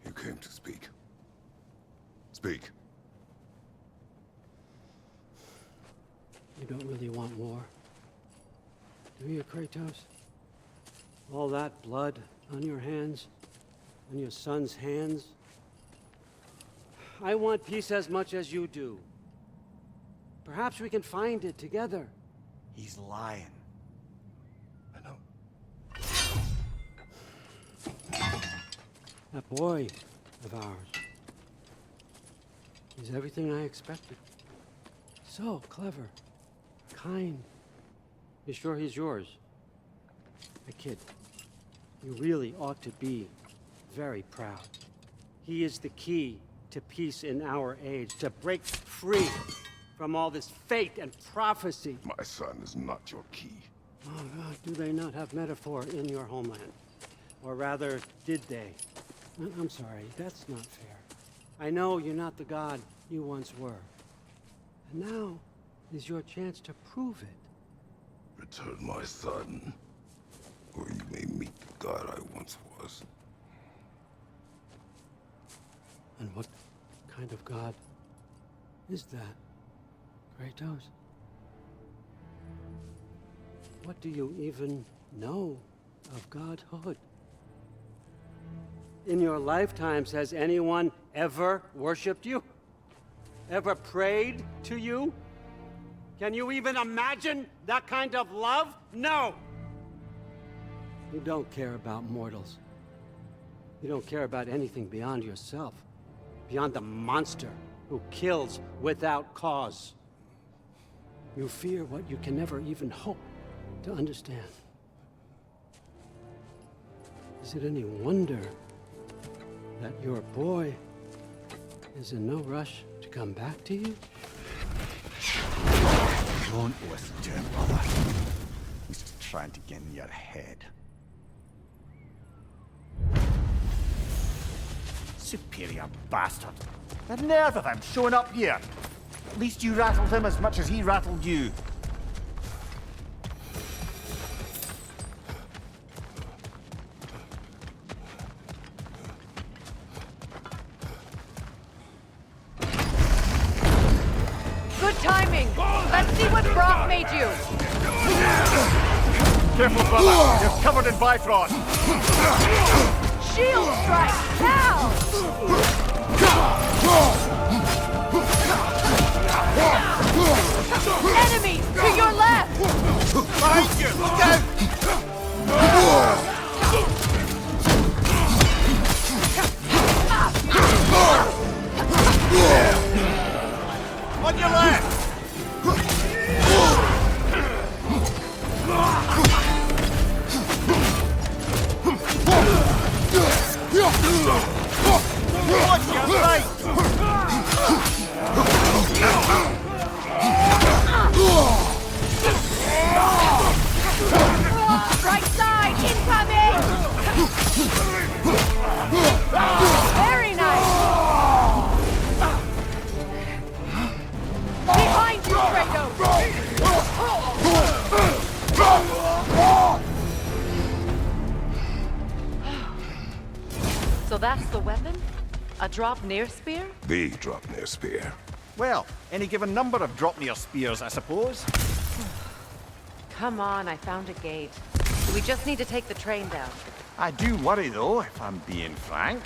You came to speak. Speak. You don't really want war, do you, Kratos? All that blood on your hands, on your son's hands. I want peace as much as you do. Perhaps we can find it together. He's lying. I know. That boy of ours. He's everything I expected. So clever, kind. You sure he's yours? A kid. You really ought to be very proud. He is the key to peace in our age, to break free from all this fate and prophecy. My son is not your key. Oh, God, do they not have metaphor in your homeland? Or rather, did they? I'm sorry, that's not fair. I know you're not the god you once were. And now is your chance to prove it. Return my son, or you may meet the god I once was. And what kind of god is that, Kratos? What do you even know of godhood? In your lifetimes, has anyone ever worshipped you? Ever prayed to you? Can you even imagine that kind of love? No! You don't care about mortals. You don't care about anything beyond yourself. Beyond the monster who kills without cause. You fear what you can never even hope to understand. Is it any wonder that your boy is in no rush to come back to you? Don't listen to him, brother. He's just trying to get in your head. Superior bastard. The nerve of him showing up here. At least you rattled him as much as he rattled you. Good timing! Let's see what Brock made you! Careful, brother. You're covered in Bifrost. Shield strike! Now! Enemies to your left! Behind you! Look out! On your left! Watch your right! Right side, incoming! Very nice! Behind you, Kratos! So that's the weapon? A drop near spear? The Draupnir spear. Well, any given number of Draupnir spears, I suppose. Come on, I found a gate. We just need to take the train down. I do worry, though, if I'm being frank.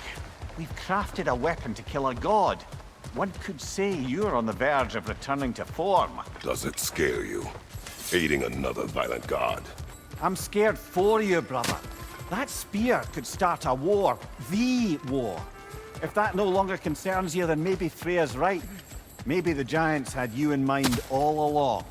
We've crafted a weapon to kill a god. One could say you're on the verge of returning to form. Does it scare you? Aiding another violent god? I'm scared for you, brother. That spear could start a war. The war. If that no longer concerns you, then maybe Freya's right. Maybe the Giants had you in mind all along.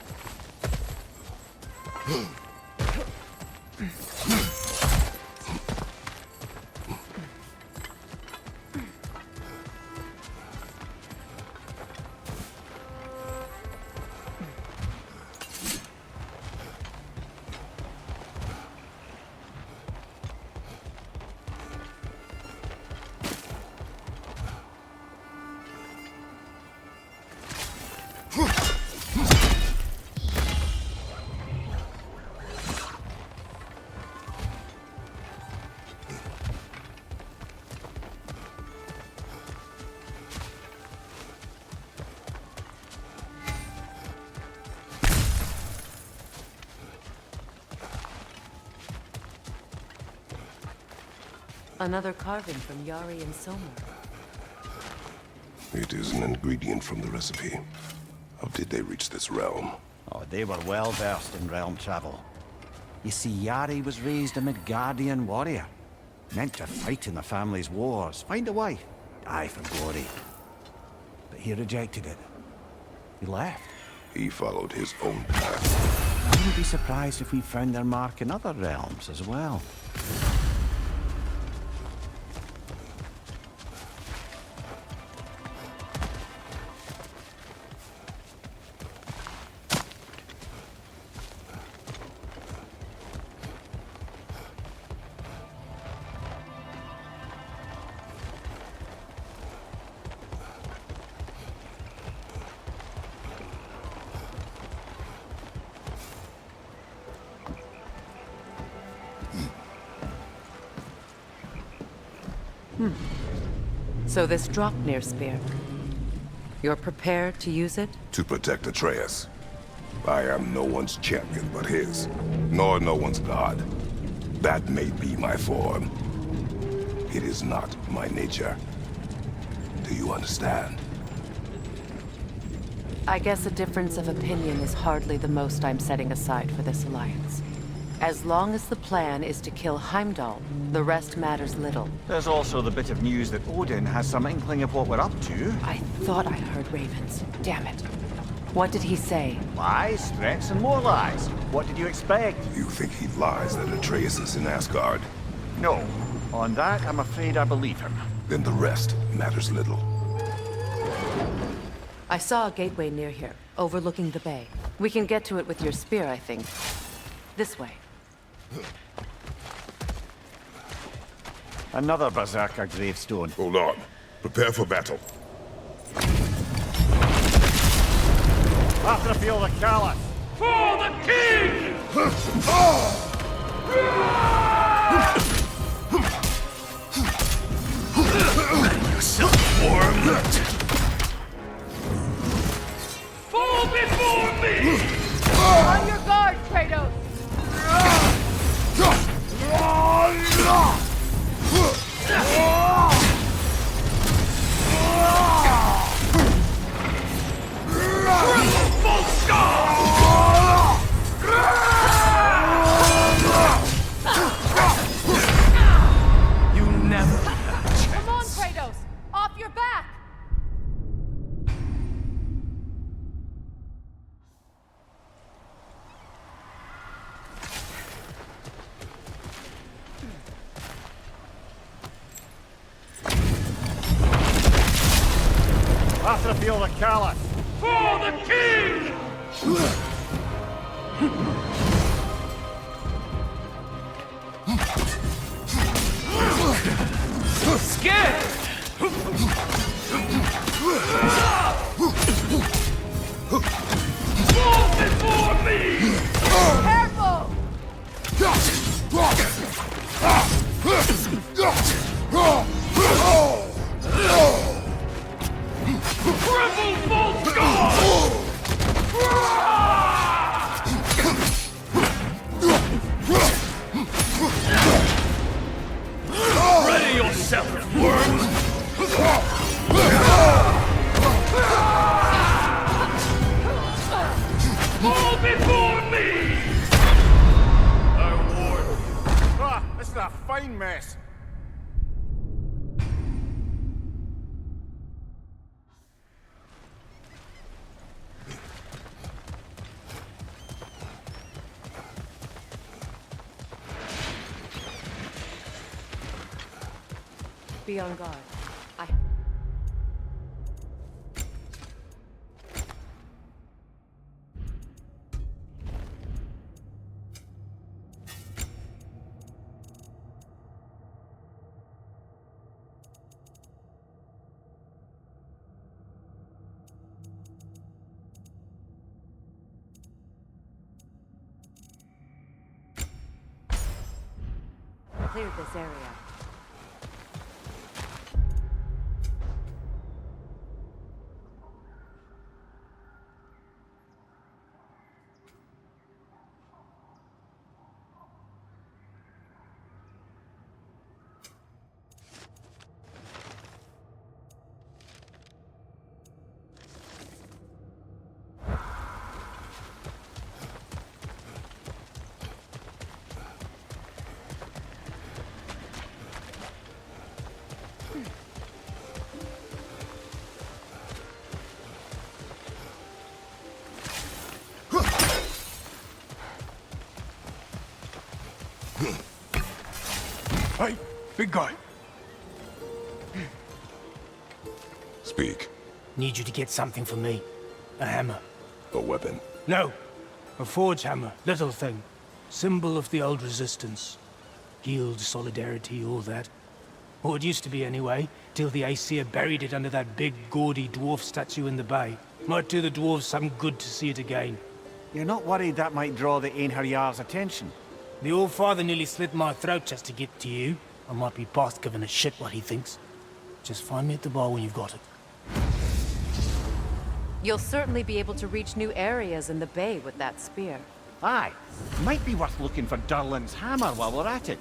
Another carving from Yari and Soma. It is an ingredient from the recipe. How did they reach this realm? Oh, they were well versed in realm travel. You see, Yari was raised a Midgardian warrior. Meant to fight in the family's wars, find a wife, die for glory. But he rejected it. He left. He followed his own path. I wouldn't be surprised if we found their mark in other realms as well. So this Draupnir spear. You're prepared to use it? To protect Atreus. I am no one's champion but his, nor no one's god. That may be my form. It is not my nature. Do you understand? I guess a difference of opinion is hardly the most I'm setting aside for this alliance. As long as the plan is to kill Heimdall, the rest matters little. There's also the bit of news that Odin has some inkling of what we're up to. I thought I heard ravens. Damn it. What did he say? Lies, threats, and more lies. What did you expect? You think he lies that Atreus is in Asgard? No. On that, I'm afraid I believe him. Then the rest matters little. I saw a gateway near here, overlooking the bay. We can get to it with your spear, I think. This way. Another Berserker gravestone. Hold on. Prepare for battle. After the field of Callus. For the king! Yourself warm. Fall before me! On your guard, Kratos! You never. Come on, Kratos! Off your back! After the field of Callus. For the king! Scared! Fall before me! Careful! Triple Bolt God! Ready yourself, worm! Fall before me! I warn you. Ah, this is a fine mess. Be on guard. I... Cleared this area. Hey, big guy. Speak. Need you to get something for me. A hammer. A weapon. No. A forge hammer. Little thing. Symbol of the old resistance. Guild, solidarity, all that. Or it used to be anyway, till the Aesir buried it under that big, gaudy dwarf statue in the bay. Might do the dwarves some good to see it again. You're not worried that might draw the Einherjar's attention? The All-Father nearly slit my throat just to get to you. I might be past giving a shit what he thinks. Just find me at the bar when you've got it. You'll certainly be able to reach new areas in the bay with that spear. Aye, might be worth looking for Durlin's hammer while we're at it.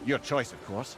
Your choice, of course.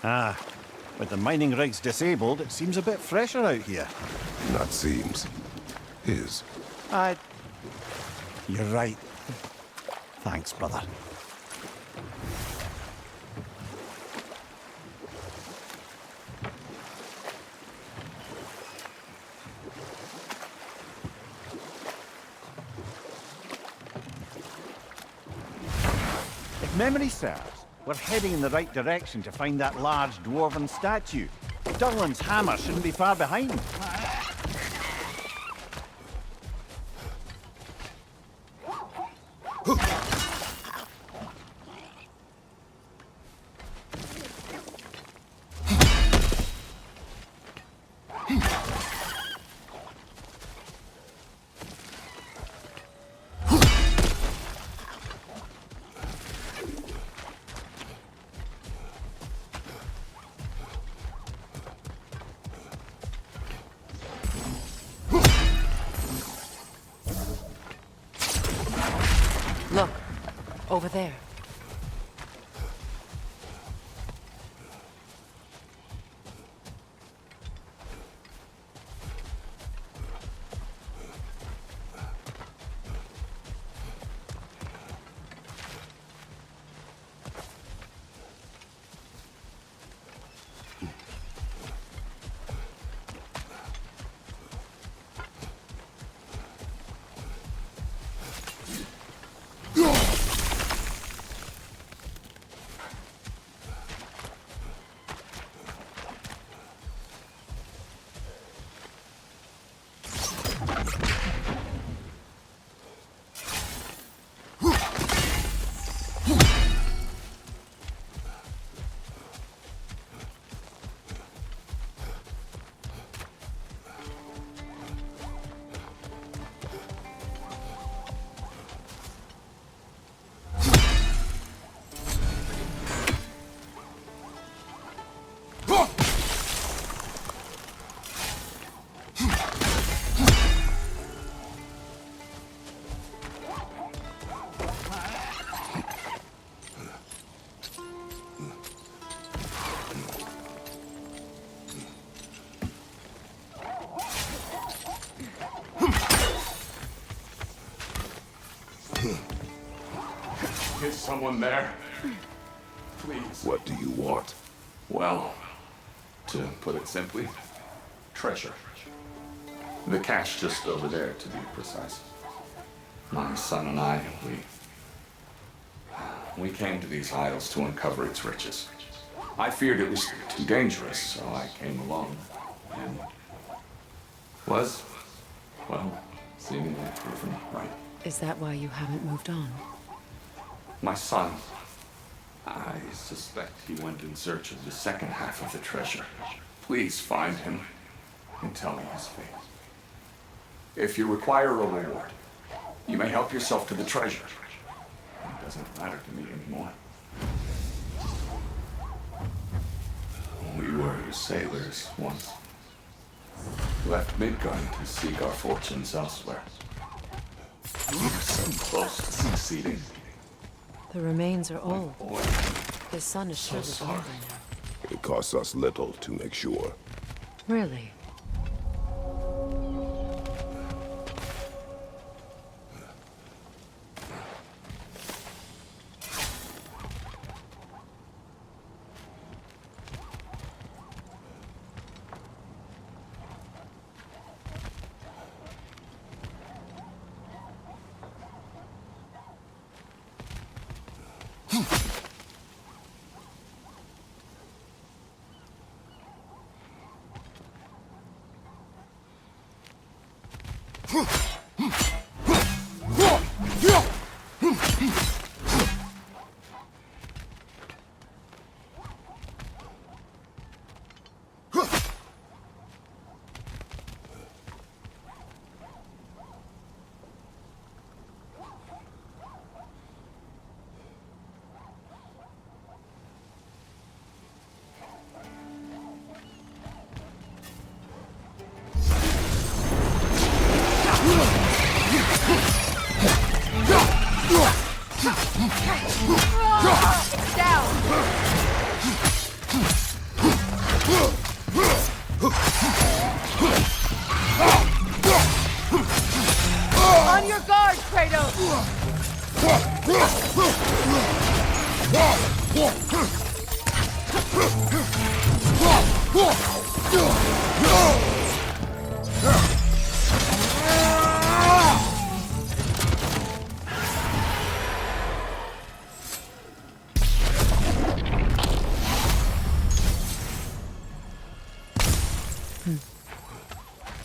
Ah, with the mining rigs disabled, it seems a bit fresher out here. Not seems. Is. You're right. Thanks, brother. If memory serves, we're heading in the right direction to find that large dwarven statue. Durlin's hammer shouldn't be far behind. Look, over there. Is someone there? Please. What do you want? Well, to put it simply, treasure. The cache just over there, to be precise. My son and I, we came to these isles to uncover its riches. I feared it was too dangerous, so I came along. And was, well, seemingly proven right. Is that why you haven't moved on? My son, I suspect he went in search of the second half of the treasure. Please find him and tell me his fate. If you require a reward, you may help yourself to the treasure. It doesn't matter to me anymore. We were sailors once. Left Midgard to seek our fortunes elsewhere. We were so close to succeeding. The remains are old. Boy, His son is so surely sorry. gone by now. It It costs us little to make sure. Really? On your guard, Kratos!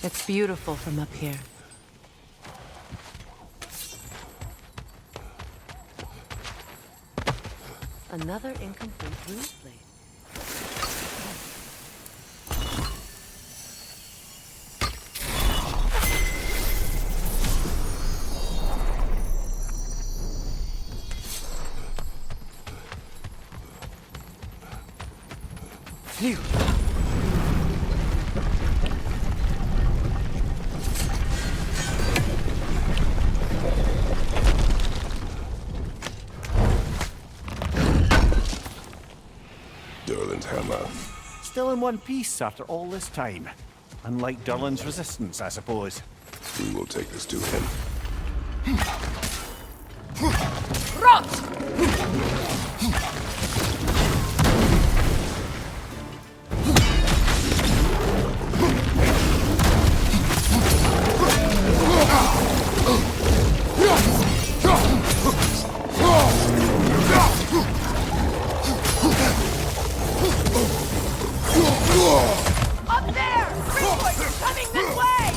It's beautiful from up here. Another incomplete rune blade. Phew. Durlin's hammer. Still in one piece after all this time. Unlike Durlin's resistance, I suppose. We will take this to him. Up there! Greenwood, you're coming this way!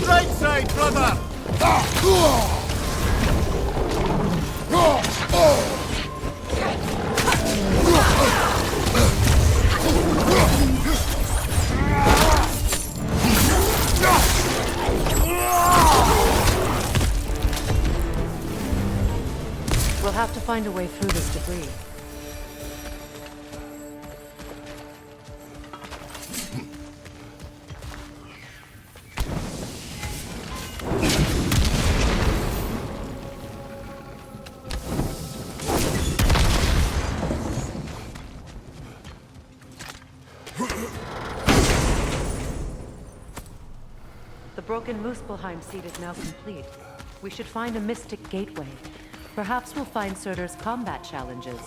Right side, brother! We'll have to find a way through this debris. The broken Muspelheim seed is now complete. We should find a mystic gateway. Perhaps we'll find Surtur's combat challenges.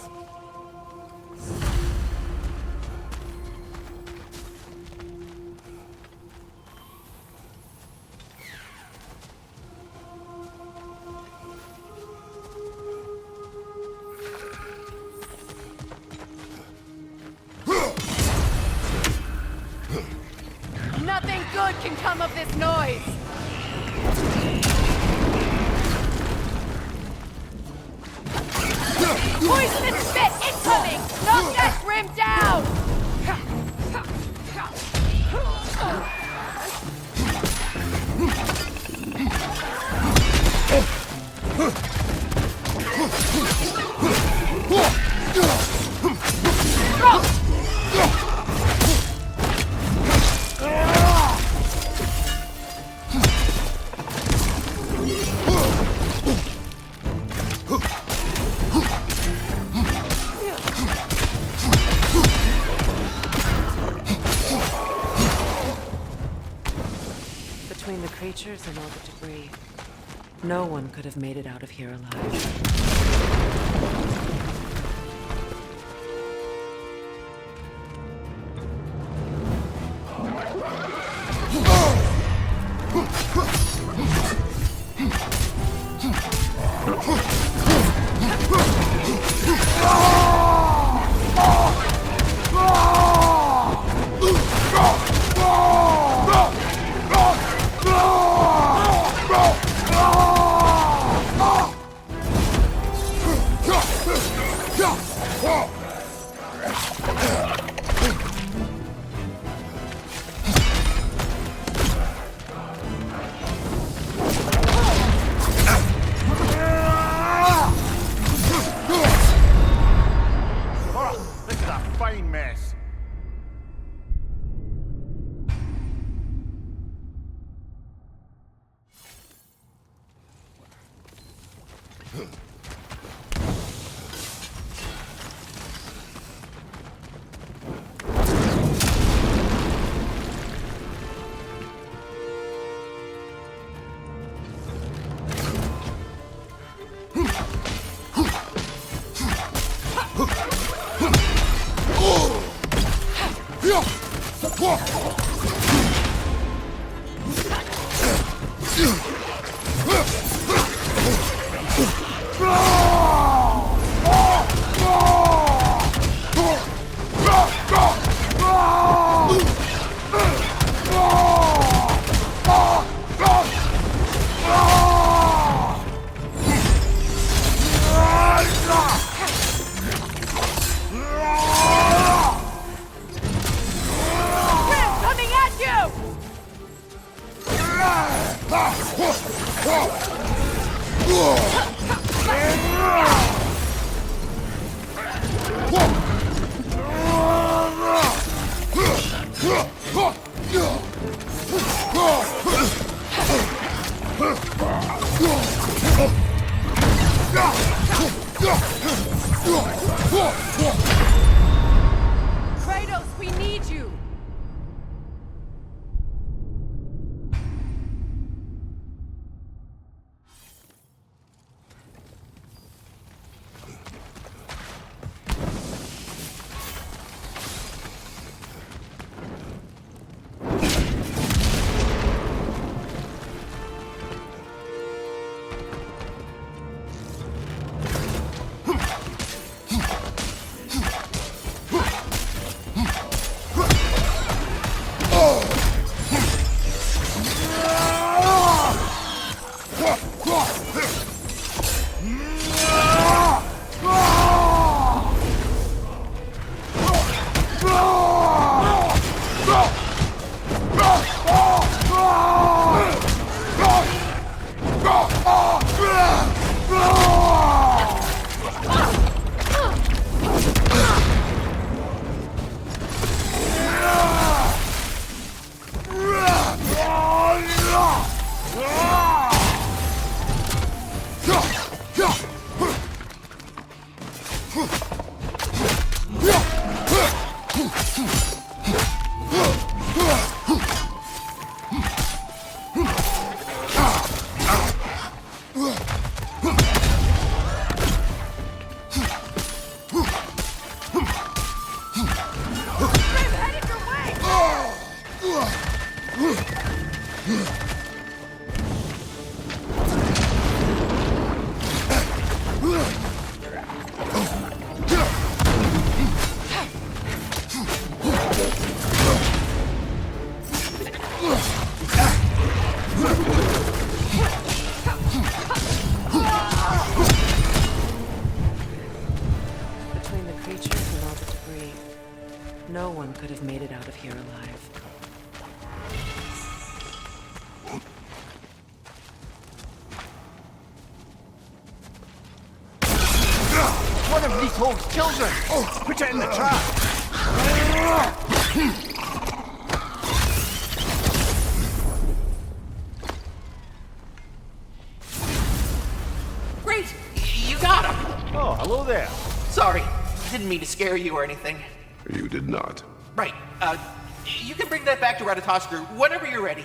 Nothing good can come of this noise! Poisonous spit incoming! Knock that grim down! Between the creatures and all the debris, no one could have made it out of here alive. This is a fine mess. Kratos, we need you! Between the creatures and all the debris, no one could have made it out of here alive. One of these hogs' children! Put it in the trap! Great! You got him! Oh, hello there. Sorry, didn't mean to scare you or anything. You did not. Right, you can bring that back to Ratatoskr whenever you're ready.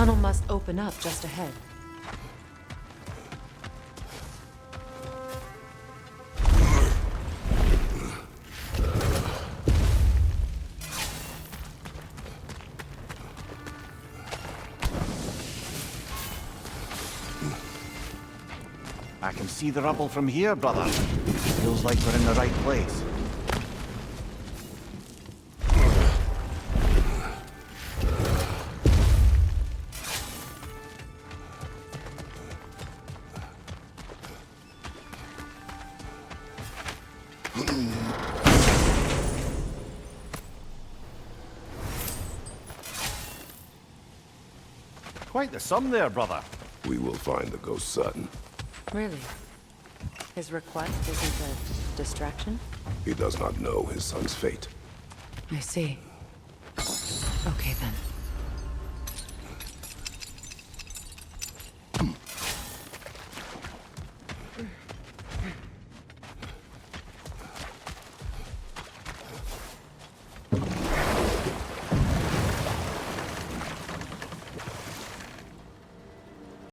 tunnel must open up just ahead. I can see the rubble from here, brother. Feels like we're in the right place. Quite the sum there, brother. We will find the ghost son. Really? His request isn't a distraction? He does not know his son's fate. I see. Okay, then.